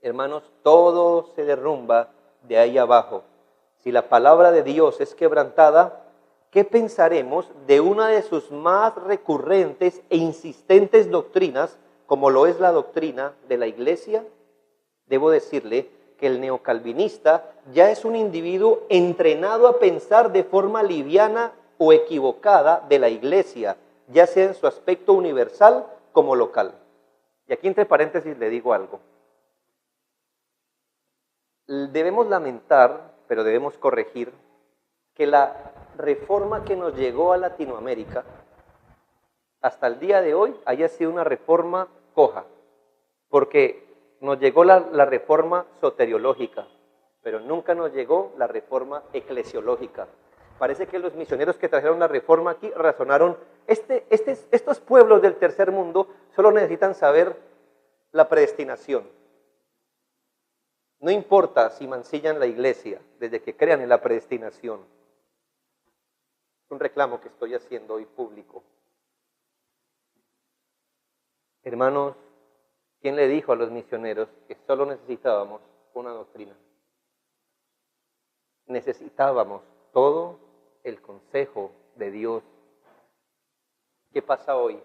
hermanos, todo se derrumba de ahí abajo. Si la palabra de Dios es quebrantada, ¿qué pensaremos de una de sus más recurrentes e insistentes doctrinas, como lo es la doctrina de la iglesia? Debo decirle que el neocalvinista ya es un individuo entrenado a pensar de forma liviana o equivocada de la iglesia, ya sea en su aspecto universal como local. Y aquí entre paréntesis le digo algo. Debemos lamentar, pero debemos corregir, que la reforma que nos llegó a Latinoamérica hasta el día de hoy haya sido una reforma coja, porque nos llegó la reforma soteriológica, pero nunca nos llegó la reforma eclesiológica. Parece que los misioneros que trajeron la reforma aquí razonaron, estos pueblos del tercer mundo solo necesitan saber la predestinación. No importa si mancillan la iglesia, desde que crean en la predestinación. Es un reclamo que estoy haciendo hoy público. Hermanos, ¿quién le dijo a los misioneros que solo necesitábamos una doctrina? Necesitábamos todo el consejo de Dios. ¿Qué pasa hoy?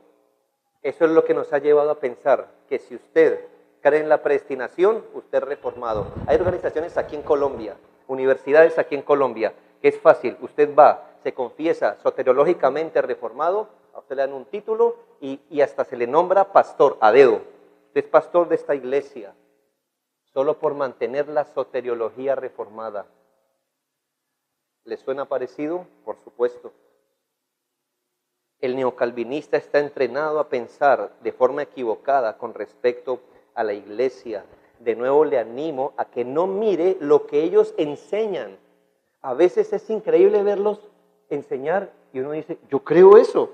Eso es lo que nos ha llevado a pensar que si usted cree en la predestinación, usted es reformado. Hay organizaciones aquí en Colombia, universidades aquí en Colombia, que es fácil, usted va, se confiesa soteriológicamente reformado, a usted le dan un título y hasta se le nombra pastor a dedo. Usted es pastor de esta iglesia, solo por mantener la soteriología reformada. ¿Le suena parecido? Por supuesto. El neocalvinista está entrenado a pensar de forma equivocada con respecto a la iglesia. De nuevo le animo a que no mire lo que ellos enseñan. A veces es increíble verlos enseñar y uno dice, yo creo eso.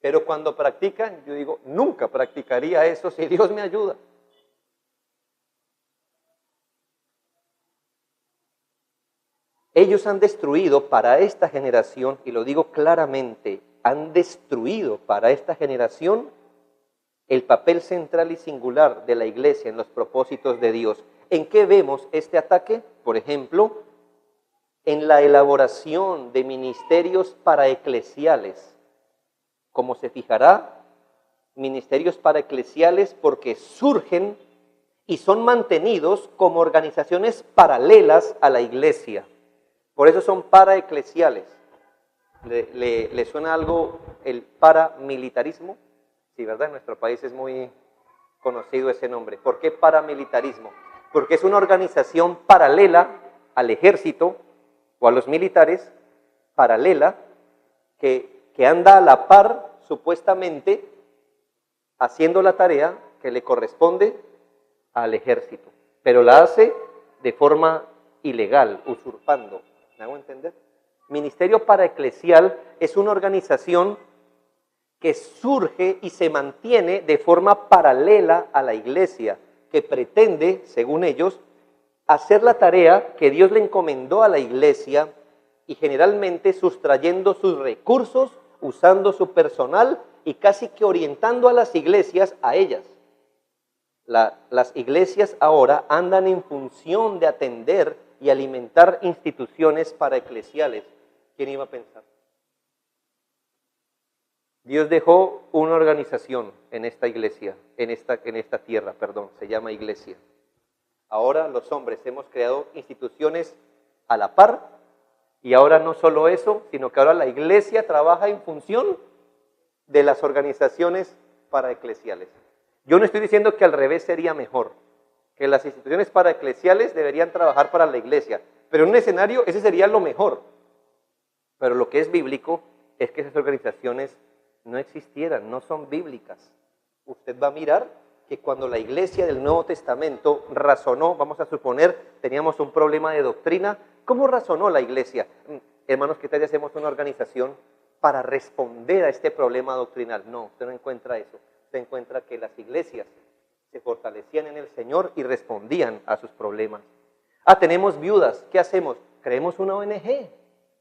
Pero cuando practican, yo digo, nunca practicaría eso si Dios me ayuda. Ellos han destruido para esta generación, y lo digo claramente, han destruido para esta generación el papel central y singular de la iglesia en los propósitos de Dios. ¿En qué vemos este ataque? Por ejemplo, en la elaboración de ministerios paraeclesiales. Como se fijará, ministerios paraeclesiales porque surgen y son mantenidos como organizaciones paralelas a la iglesia. Por eso son paraeclesiales. ¿Le suena algo el paramilitarismo? Sí, ¿verdad? En nuestro país es muy conocido ese nombre. ¿Por qué paramilitarismo? Porque es una organización paralela al ejército o a los militares, paralela, que anda a la par, supuestamente, haciendo la tarea que le corresponde al ejército. Pero la hace de forma ilegal, usurpando. ¿Me hago entender? Ministerio paraeclesial es una organización que surge y se mantiene de forma paralela a la iglesia, que pretende, según ellos, hacer la tarea que Dios le encomendó a la iglesia y generalmente sustrayendo sus recursos, usando su personal y casi que orientando a las iglesias a ellas. Las iglesias ahora andan en función de atender y alimentar instituciones paraeclesiales. ¿Quién iba a pensar? Dios dejó una organización en esta iglesia, en esta tierra, se llama iglesia. Ahora los hombres hemos creado instituciones a la par, y ahora no solo eso, sino que ahora la iglesia trabaja en función de las organizaciones paraeclesiales. Yo no estoy diciendo que al revés sería mejor, que las instituciones paraeclesiales deberían trabajar para la iglesia, pero en un escenario ese sería lo mejor. Pero lo que es bíblico es que esas organizaciones no existieran, no son bíblicas. Usted va a mirar que cuando la iglesia del Nuevo Testamento razonó, vamos a suponer, teníamos un problema de doctrina, ¿cómo razonó la iglesia? Hermanos, ¿qué tal si hacemos una organización para responder a este problema doctrinal? No, usted no encuentra eso. Usted encuentra que las iglesias se fortalecían en el Señor y respondían a sus problemas. Tenemos viudas, ¿qué hacemos? Creemos una ONG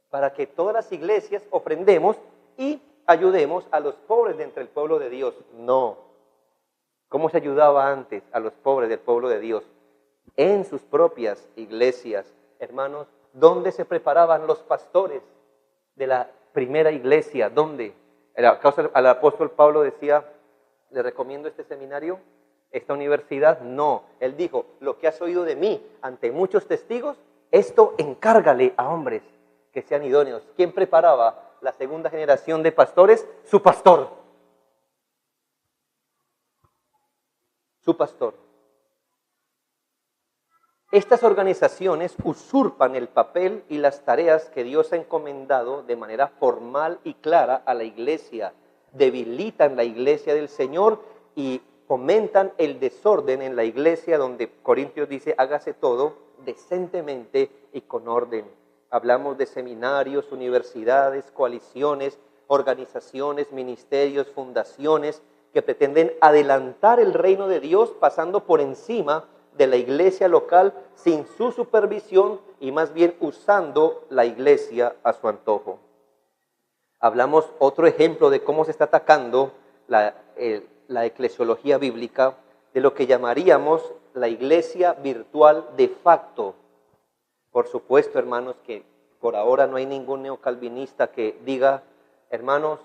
para que todas las iglesias ofrendemos y ayudemos a los pobres de entre el pueblo de Dios. No. ¿Cómo se ayudaba antes a los pobres del pueblo de Dios? En sus propias iglesias. Hermanos, ¿dónde se preparaban los pastores de la primera iglesia? ¿Dónde? Al apóstol Pablo decía, ¿le recomiendo este seminario? ¿Esta universidad? No. Él dijo, lo que has oído de mí ante muchos testigos, esto encárgale a hombres que sean idóneos. ¿Quién preparaba la segunda generación de pastores? Su pastor. Su pastor. Estas organizaciones usurpan el papel y las tareas que Dios ha encomendado de manera formal y clara a la iglesia, debilitan la iglesia del Señor y fomentan el desorden en la iglesia, donde Corintios dice, hágase todo decentemente y con orden. Hablamos de seminarios, universidades, coaliciones, organizaciones, ministerios, fundaciones que pretenden adelantar el reino de Dios pasando por encima de la iglesia local sin su supervisión y más bien usando la iglesia a su antojo. Hablamos otro ejemplo de cómo se está atacando la eclesiología bíblica, de lo que llamaríamos la iglesia virtual de facto. Por supuesto, hermanos, que por ahora no hay ningún neocalvinista que diga, hermanos,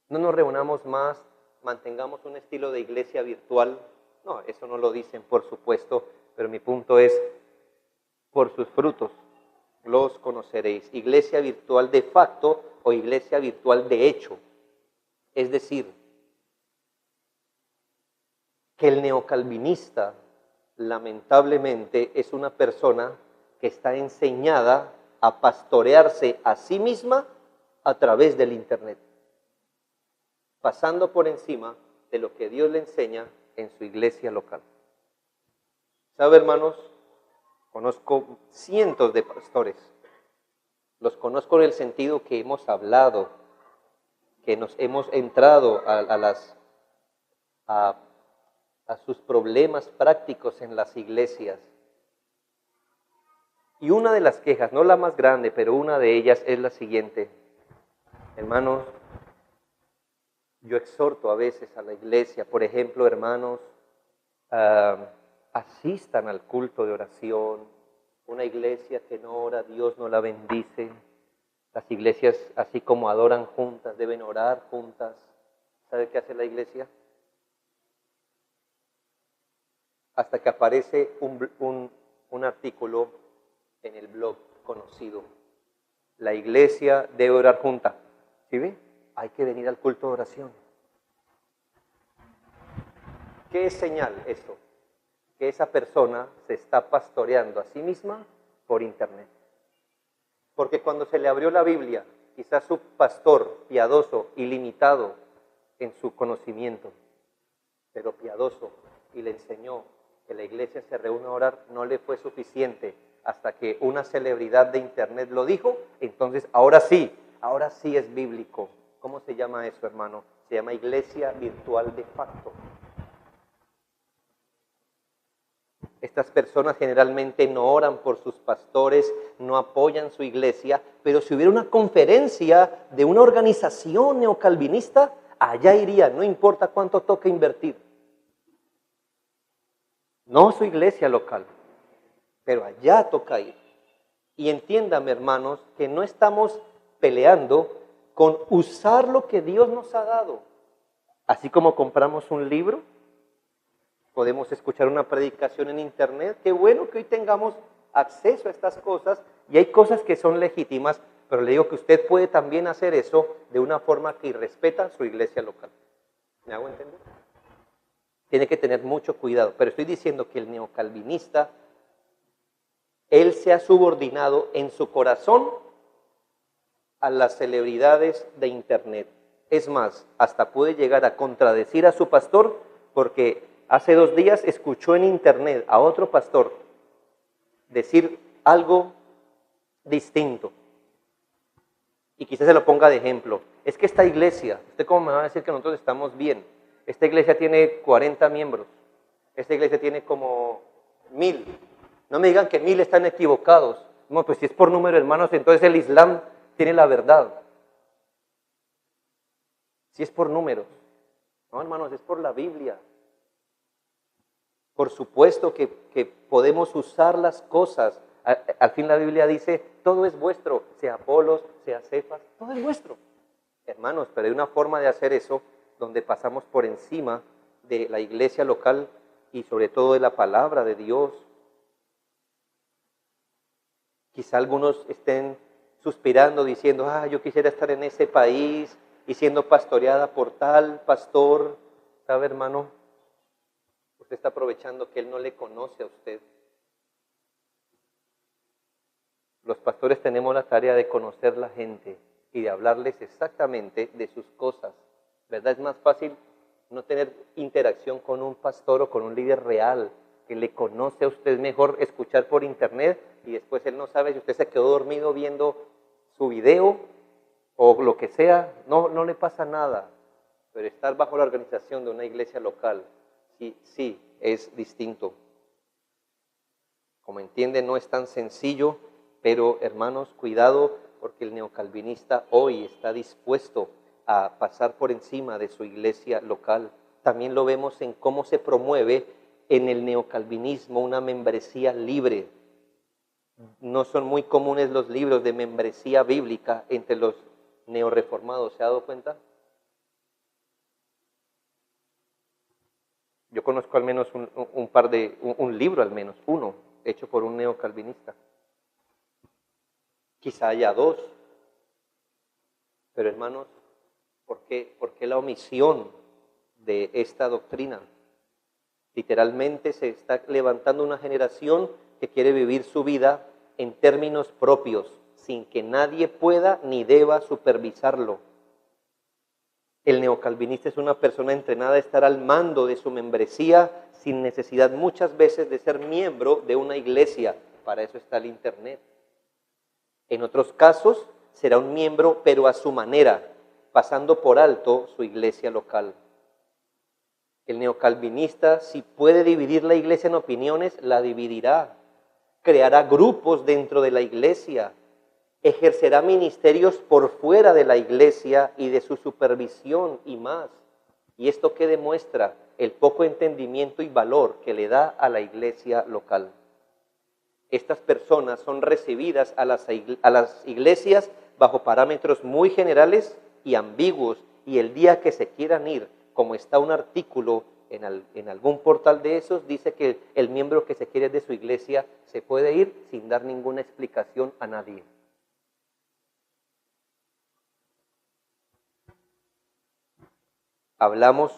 no nos reunamos más, mantengamos un estilo de iglesia virtual. No, eso no lo dicen, por supuesto, pero mi punto es, por sus frutos los conoceréis. Iglesia virtual de facto o iglesia virtual de hecho. Es decir, que el neocalvinista, lamentablemente, es una persona que está enseñada a pastorearse a sí misma a través del internet, pasando por encima de lo que Dios le enseña en su iglesia local. ¿Sabe, hermanos? Conozco cientos de pastores. Los conozco en el sentido que hemos hablado, que nos hemos entrado a sus problemas prácticos en las iglesias. Y una de las quejas, no la más grande, pero una de ellas es la siguiente. Hermanos, yo exhorto a veces a la iglesia, por ejemplo, hermanos, asistan al culto de oración. Una iglesia que no ora, Dios no la bendice. Las iglesias, así como adoran juntas, deben orar juntas. ¿Sabe qué hace la iglesia? Hasta que aparece un artículo en el blog conocido. La iglesia debe orar junta. ¿Sí ve? Hay que venir al culto de oración. ¿Qué es señal esto? Que esa persona se está pastoreando a sí misma por internet. Porque cuando se le abrió la Biblia, quizás su pastor piadoso, ilimitado en su conocimiento, pero piadoso, y le enseñó que la iglesia se reúne a orar, no le fue suficiente hasta que una celebridad de internet lo dijo. Entonces ahora sí es bíblico. ¿Cómo se llama eso, hermano? Se Se llama iglesia virtual de facto. Estas personas generalmente no oran por sus pastores, no apoyan su iglesia, pero si hubiera una conferencia de una organización neocalvinista, allá irían, no importa cuánto toque invertir. No su iglesia local, pero allá toca ir. Y entiéndame, hermanos, que no estamos peleando con usar lo que Dios nos ha dado. Así como compramos un libro, podemos escuchar una predicación en internet. Qué bueno que hoy tengamos acceso a estas cosas, y hay cosas que son legítimas, pero le digo que usted puede también hacer eso de una forma que respeta su iglesia local. ¿Me hago entender? Tiene que tener mucho cuidado, pero estoy diciendo que el neocalvinista, él se ha subordinado en su corazón a las celebridades de internet. Es más, hasta puede llegar a contradecir a su pastor, porque hace 2 días escuchó en internet a otro pastor decir algo distinto. Y quizás se lo ponga de ejemplo. Es que esta iglesia, ¿usted cómo me va a decir que nosotros estamos bien? Esta iglesia tiene 40 miembros. Esta iglesia tiene como 1000. No me digan que 1000 están equivocados. No, pues si es por número, hermanos, entonces el Islam tiene la verdad. Si es por números. No, hermanos, es por la Biblia. Por supuesto que podemos usar las cosas. Al fin la Biblia dice, todo es vuestro, sea Apolos, sea Cefas, todo es vuestro. Hermanos, pero hay una forma de hacer eso donde pasamos por encima de la iglesia local y sobre todo de la palabra de Dios. Quizá algunos estén suspirando diciendo, yo quisiera estar en ese país y siendo pastoreada por tal pastor. ¿Sabe, hermano? Usted está aprovechando que él no le conoce a usted. Los pastores tenemos la tarea de conocer la gente y de hablarles exactamente de sus cosas. ¿Verdad? Es más fácil no tener interacción con un pastor o con un líder real que le conoce a usted mejor, escuchar por internet y después él no sabe si usted se quedó dormido viendo su video o lo que sea. No le pasa nada. Pero estar bajo la organización de una iglesia local, sí, es distinto. Como entienden, no es tan sencillo, pero hermanos, cuidado, porque el neocalvinista hoy está dispuesto a pasar por encima de su iglesia local. También lo vemos en cómo se promueve en el neocalvinismo una membresía libre. No son muy comunes los libros de membresía bíblica entre los neoreformados, ¿se ha dado cuenta? Yo conozco al menos un libro al menos, uno, hecho por un neocalvinista. Quizá haya 2, pero hermanos, ¿por qué la omisión de esta doctrina? Literalmente se está levantando una generación que quiere vivir su vida en términos propios, sin que nadie pueda ni deba supervisarlo. El neocalvinista es una persona entrenada a estar al mando de su membresía sin necesidad muchas veces de ser miembro de una iglesia. Para eso está el internet. En otros casos será un miembro, pero a su manera, pasando por alto su iglesia local. El neocalvinista, si puede dividir la iglesia en opiniones, la dividirá. Creará grupos dentro de la iglesia. Ejercerá ministerios por fuera de la iglesia y de su supervisión y más. ¿Y esto qué demuestra? El poco entendimiento y valor que le da a la iglesia local. Estas personas son recibidas a las iglesias bajo parámetros muy generales y ambiguos, y el día que se quieran ir, como está un artículo en algún portal de esos, dice que el miembro que se quiere de su iglesia se puede ir sin dar ninguna explicación a nadie. Hablamos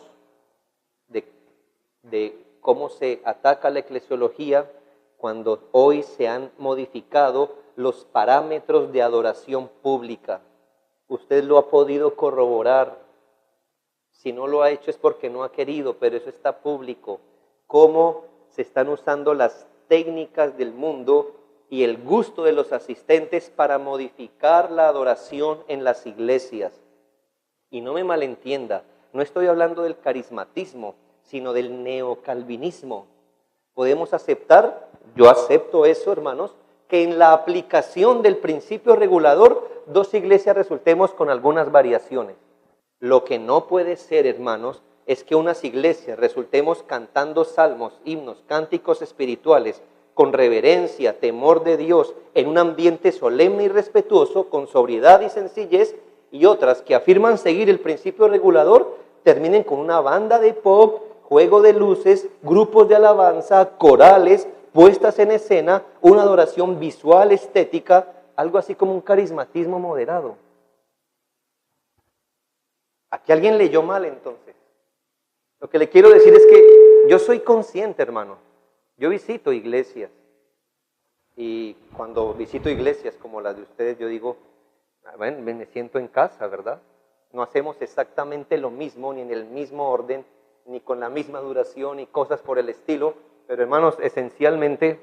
de cómo se ataca la eclesiología cuando hoy se han modificado los parámetros de adoración pública. Usted lo ha podido corroborar. Si no lo ha hecho es porque no ha querido, pero eso está público. Cómo se están usando las técnicas del mundo y el gusto de los asistentes para modificar la adoración en las iglesias. Y no me malentienda, No estoy hablando del carismatismo, sino del neocalvinismo. Podemos aceptar, yo acepto eso, hermanos, que en la aplicación del principio regulador, dos iglesias resultemos con algunas variaciones. Lo que no puede ser, hermanos, es que unas iglesias resultemos cantando salmos, himnos, cánticos espirituales, con reverencia, temor de Dios, en un ambiente solemne y respetuoso, con sobriedad y sencillez, y otras que afirman seguir el principio regulador, terminen con una banda de pop, juego de luces, grupos de alabanza, corales, puestas en escena, una adoración visual, estética, algo así como un carismatismo moderado. Aquí alguien leyó mal entonces. Lo que le quiero decir es que yo soy consciente, hermano. Yo visito iglesias y cuando visito iglesias como las de ustedes, yo digo, bueno, me siento en casa, ¿verdad? No hacemos exactamente lo mismo, ni en el mismo orden, ni con la misma duración, ni cosas por el estilo, pero hermanos, esencialmente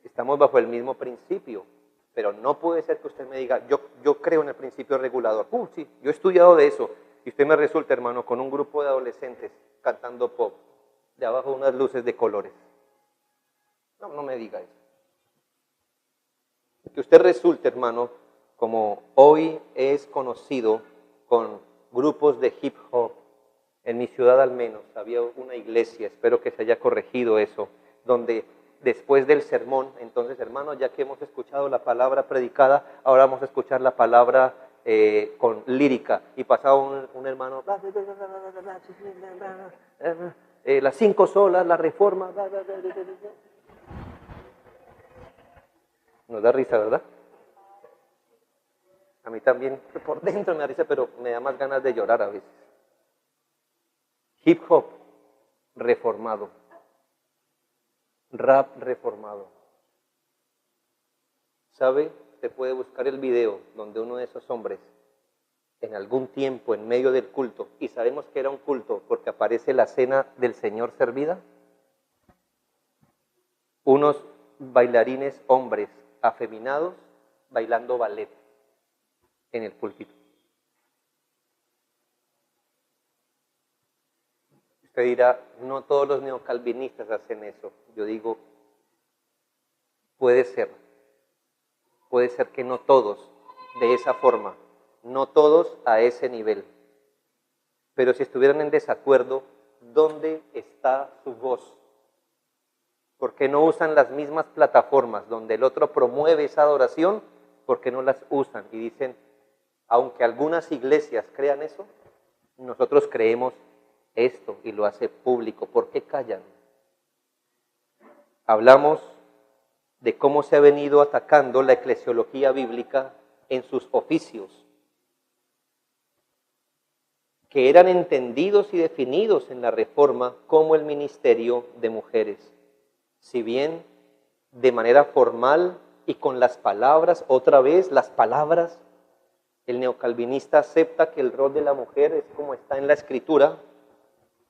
estamos bajo el mismo principio. Pero no puede ser que usted me diga, yo creo en el principio regulador. Sí, yo he estudiado de eso. Y usted me resulta, hermano, con un grupo de adolescentes cantando pop, de abajo unas luces de colores. No me diga eso. Que usted resulte, hermano, como hoy es conocido con grupos de hip hop. En mi ciudad al menos había una iglesia, espero que se haya corregido eso, donde después del sermón, entonces hermanos, ya que hemos escuchado la palabra predicada, ahora vamos a escuchar la palabra con lírica. Y pasaba un hermano, las 5 solas, la reforma. Nos da risa, ¿verdad? A mí también, por dentro me da risa, pero me da más ganas de llorar a veces. Hip hop reformado. Rap reformado. ¿Sabe? Usted puede buscar el video donde uno de esos hombres, en algún tiempo, en medio del culto, y sabemos que era un culto porque aparece la cena del Señor servida, unos bailarines hombres afeminados bailando ballet en el púlpito. Usted dirá, no todos los neocalvinistas hacen eso. Yo digo, puede ser que no todos de esa forma, no todos a ese nivel. Pero si estuvieran en desacuerdo, ¿dónde está su voz? ¿Por qué no usan las mismas plataformas donde el otro promueve esa adoración? ¿Por qué no las usan? Y dicen, aunque algunas iglesias crean eso, nosotros creemos esto y lo hace público. ¿Por qué callan? Hablamos de cómo se ha venido atacando la eclesiología bíblica en sus oficios, que eran entendidos y definidos en la Reforma como el ministerio de mujeres. Si bien de manera formal y con las palabras, otra vez las palabras, el neocalvinista acepta que el rol de la mujer es como está en la Escritura,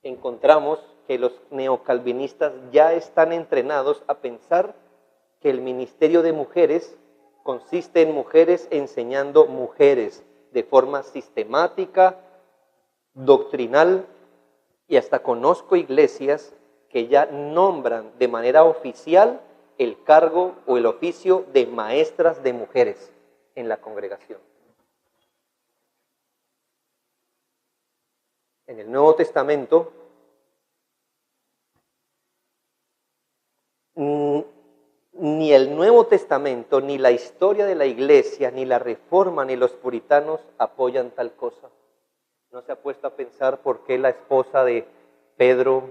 encontramos que los neocalvinistas ya están entrenados a pensar que el ministerio de mujeres consiste en mujeres enseñando mujeres de forma sistemática, doctrinal, y hasta conozco iglesias que ya nombran de manera oficial el cargo o el oficio de maestras de mujeres en la congregación. En el Nuevo Testamento, ni el Nuevo Testamento, ni la historia de la iglesia, ni la Reforma, ni los puritanos apoyan tal cosa. ¿No se ha puesto a pensar por qué la esposa de Pedro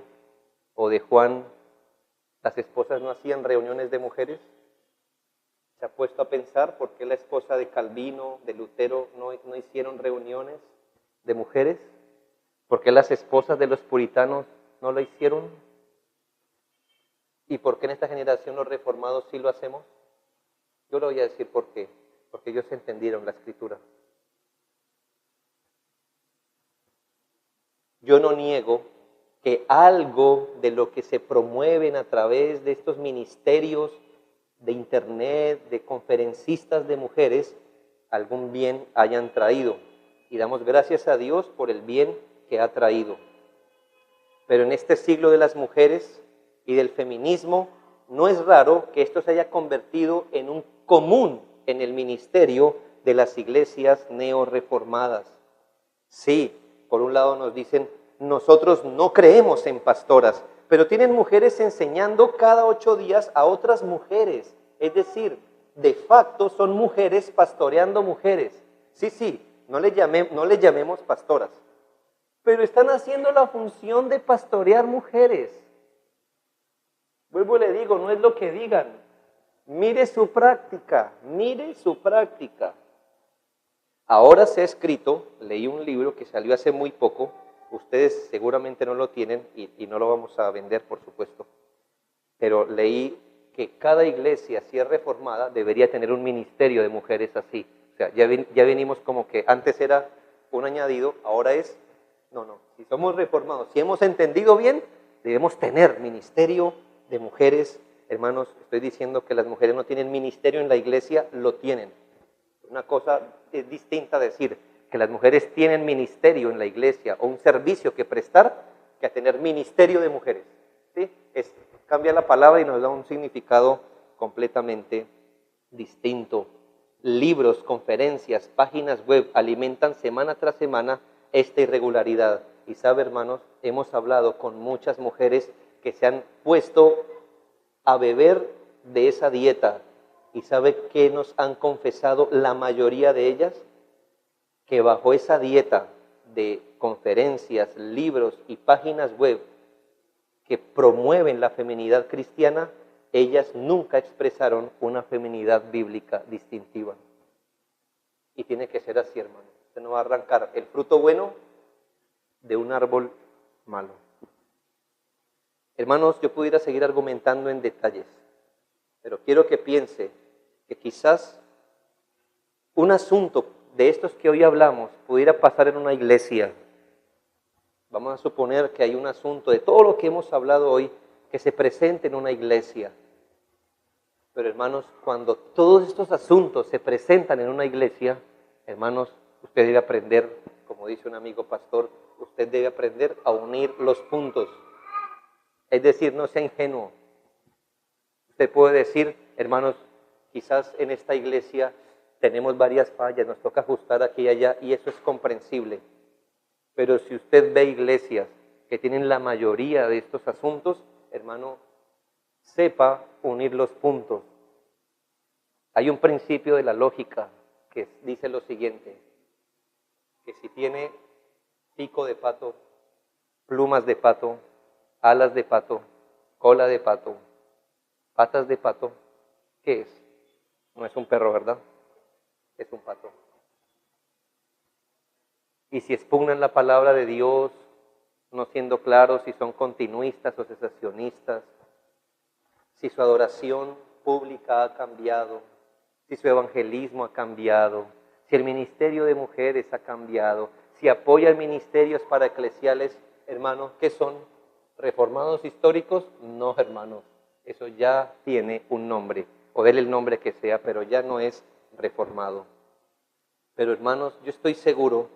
o de Juan, las esposas no hacían reuniones de mujeres? ¿Se ha puesto a pensar por qué la esposa de Calvino, de Lutero, no hicieron reuniones de mujeres? ¿Por qué las esposas de los puritanos no lo hicieron? ¿Y por qué en esta generación los reformados sí lo hacemos? Yo le voy a decir por qué. Porque ellos entendieron la Escritura. Yo no niego que algo de lo que se promueven a través de estos ministerios de internet, de conferencistas de mujeres, algún bien hayan traído. y damos gracias a Dios por el bien que ha traído. Pero en este siglo de las mujeres y del feminismo, no es raro que esto se haya convertido en un común en el ministerio de las iglesias neorreformadas. Sí, por un lado nos dicen, nosotros no creemos en pastoras, pero tienen mujeres enseñando cada 8 días a otras mujeres. Es decir, de facto son mujeres pastoreando mujeres. Sí, no le llamemos pastoras, pero están haciendo la función de pastorear mujeres. Vuelvo y le digo, no es lo que digan. Mire su práctica, mire su práctica. Ahora se ha escrito, leí un libro que salió hace muy poco, ustedes seguramente no lo tienen y no lo vamos a vender, por supuesto, pero leí que cada iglesia, si es reformada, debería tener un ministerio de mujeres así. O sea, ya venimos como que antes era un añadido, ahora es, no, si somos reformados, si hemos entendido bien, debemos tener ministerio de mujeres. Hermanos, estoy diciendo que las mujeres no tienen ministerio en la iglesia, lo tienen. Una cosa es distinta decir que las mujeres tienen ministerio en la iglesia o un servicio que prestar, que a tener ministerio de mujeres. ¿Sí? Cambia la palabra y nos da un significado completamente distinto. Libros, conferencias, páginas web alimentan semana tras semana esta irregularidad. Y sabe, hermanos, hemos hablado con muchas mujeres que se han puesto a beber de esa dieta. ¿Y sabe qué nos han confesado la mayoría de ellas? Que bajo esa dieta de conferencias, libros y páginas web que promueven la feminidad cristiana, ellas nunca expresaron una feminidad bíblica distintiva. Y tiene que ser así, hermano. Usted no va a arrancar el fruto bueno de un árbol malo. Hermanos, yo pudiera seguir argumentando en detalles, pero quiero que piense que quizás un asunto de estos que hoy hablamos pudiera pasar en una iglesia. Vamos a suponer que hay un asunto de todo lo que hemos hablado hoy que se presente en una iglesia. Pero hermanos, cuando todos estos asuntos se presentan en una iglesia, hermanos, usted debe aprender, como dice un amigo pastor, usted debe aprender a unir los puntos. Es decir, no sea ingenuo. Usted puede decir, hermanos, quizás en esta iglesia tenemos varias fallas, nos toca ajustar aquí y allá, y eso es comprensible. Pero si usted ve iglesias que tienen la mayoría de estos asuntos, hermano, sepa unir los puntos. Hay un principio de la lógica que dice lo siguiente, que si tiene pico de pato, plumas de pato, alas de pato, cola de pato, patas de pato, ¿qué es? No es un perro, ¿verdad? Es un pato. Y si expugnan la palabra de Dios, no siendo claros si son continuistas o cesacionistas, si su adoración pública ha cambiado, si su evangelismo ha cambiado, si el ministerio de mujeres ha cambiado, si apoyan ministerios para eclesiales, hermanos, ¿qué son? ¿Reformados históricos? No, hermanos, eso ya tiene un nombre, o déle el nombre que sea, pero ya no es reformado. Pero hermanos, yo estoy seguro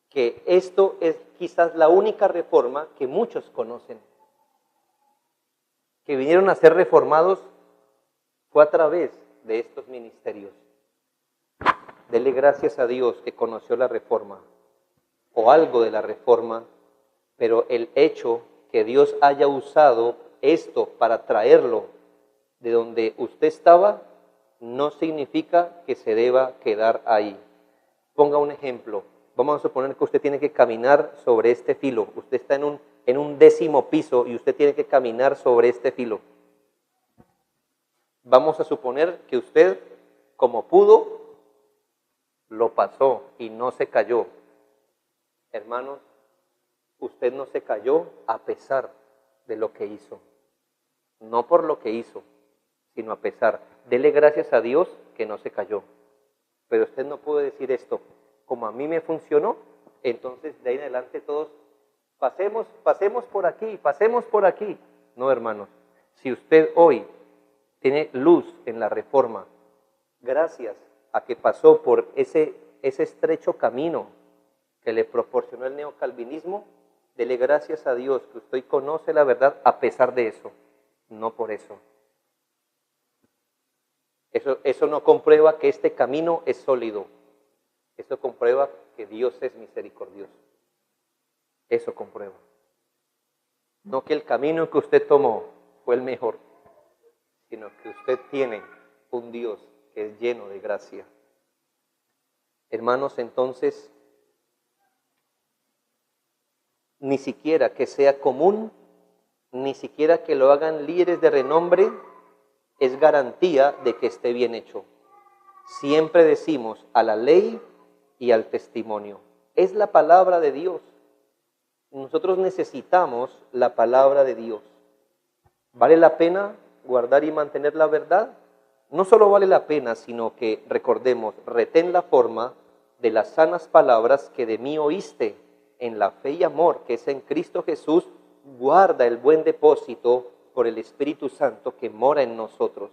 que esto es quizás la única reforma que muchos conocen. Que vinieron a ser reformados fue a través de estos ministerios. Dele gracias a Dios que conoció la reforma, o algo de la reforma, pero el hecho que Dios haya usado esto para traerlo de donde usted estaba, no significa que se deba quedar ahí. Ponga un ejemplo. Vamos a suponer que usted tiene que caminar sobre este filo. Usted está en un 10º piso y usted tiene que caminar sobre este filo. Vamos a suponer que usted, como pudo, lo pasó y no se cayó. Hermanos, usted no se cayó a pesar de lo que hizo. No por lo que hizo, sino a pesar. Dele gracias a Dios que no se cayó. Pero usted no puede decir esto. Como a mí me funcionó, entonces de ahí en adelante todos pasemos por aquí, pasemos por aquí. No, hermanos, si usted hoy tiene luz en la reforma, gracias a que pasó por ese estrecho camino que le proporcionó el neocalvinismo, dele gracias a Dios que usted conoce la verdad a pesar de eso, no por eso. Eso no comprueba que este camino es sólido. Eso comprueba que Dios es misericordioso. Eso comprueba. No que el camino que usted tomó fue el mejor, sino que usted tiene un Dios que es lleno de gracia. Hermanos, entonces, ni siquiera que sea común, ni siquiera que lo hagan líderes de renombre, es garantía de que esté bien hecho. Siempre decimos a la ley y al testimonio. Es la palabra de Dios. Nosotros necesitamos la palabra de Dios. ¿Vale la pena guardar y mantener la verdad? No solo vale la pena, sino que recordemos, retén la forma de las sanas palabras que de mí oíste, en la fe y amor que es en Cristo Jesús, guarda el buen depósito por el Espíritu Santo que mora en nosotros.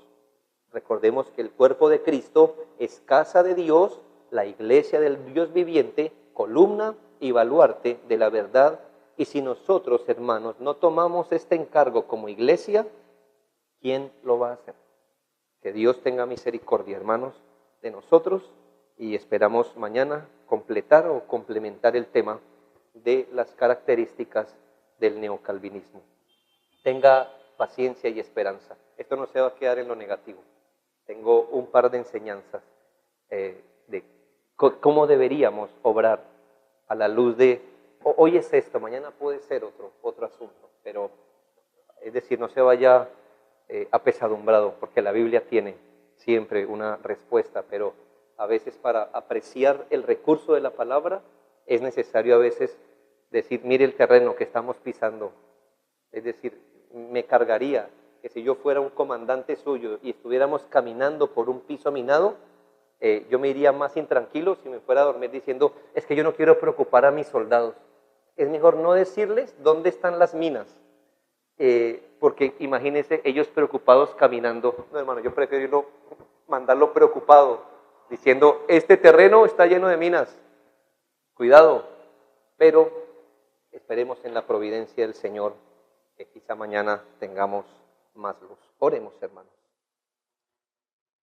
Recordemos que el cuerpo de Cristo es casa de Dios, la iglesia del Dios viviente, columna y baluarte de la verdad. Y si nosotros, hermanos, no tomamos este encargo como iglesia, ¿quién lo va a hacer? Que Dios tenga misericordia, hermanos, de nosotros, y esperamos mañana completar o complementar el tema de las características del neocalvinismo. Tenga paciencia y esperanza. Esto no se va a quedar en lo negativo. Tengo un par de enseñanzas de cómo deberíamos obrar a la luz de, hoy es esto, mañana puede ser otro asunto, pero es decir, no se vaya apesadumbrado, porque la Biblia tiene siempre una respuesta, pero a veces para apreciar el recurso de la palabra es necesario a veces decir, mire el terreno que estamos pisando. Es decir, me cargaría que si yo fuera un comandante suyo y estuviéramos caminando por un piso minado, yo me iría más intranquilo si me fuera a dormir diciendo, es que yo no quiero preocupar a mis soldados. Es mejor no decirles dónde están las minas, porque imagínense ellos preocupados caminando. No, hermano, yo prefiero mandarlo preocupado, diciendo, este terreno está lleno de minas, cuidado, pero esperemos en la providencia del Señor, que quizá mañana tengamos más luz. Oremos, hermanos.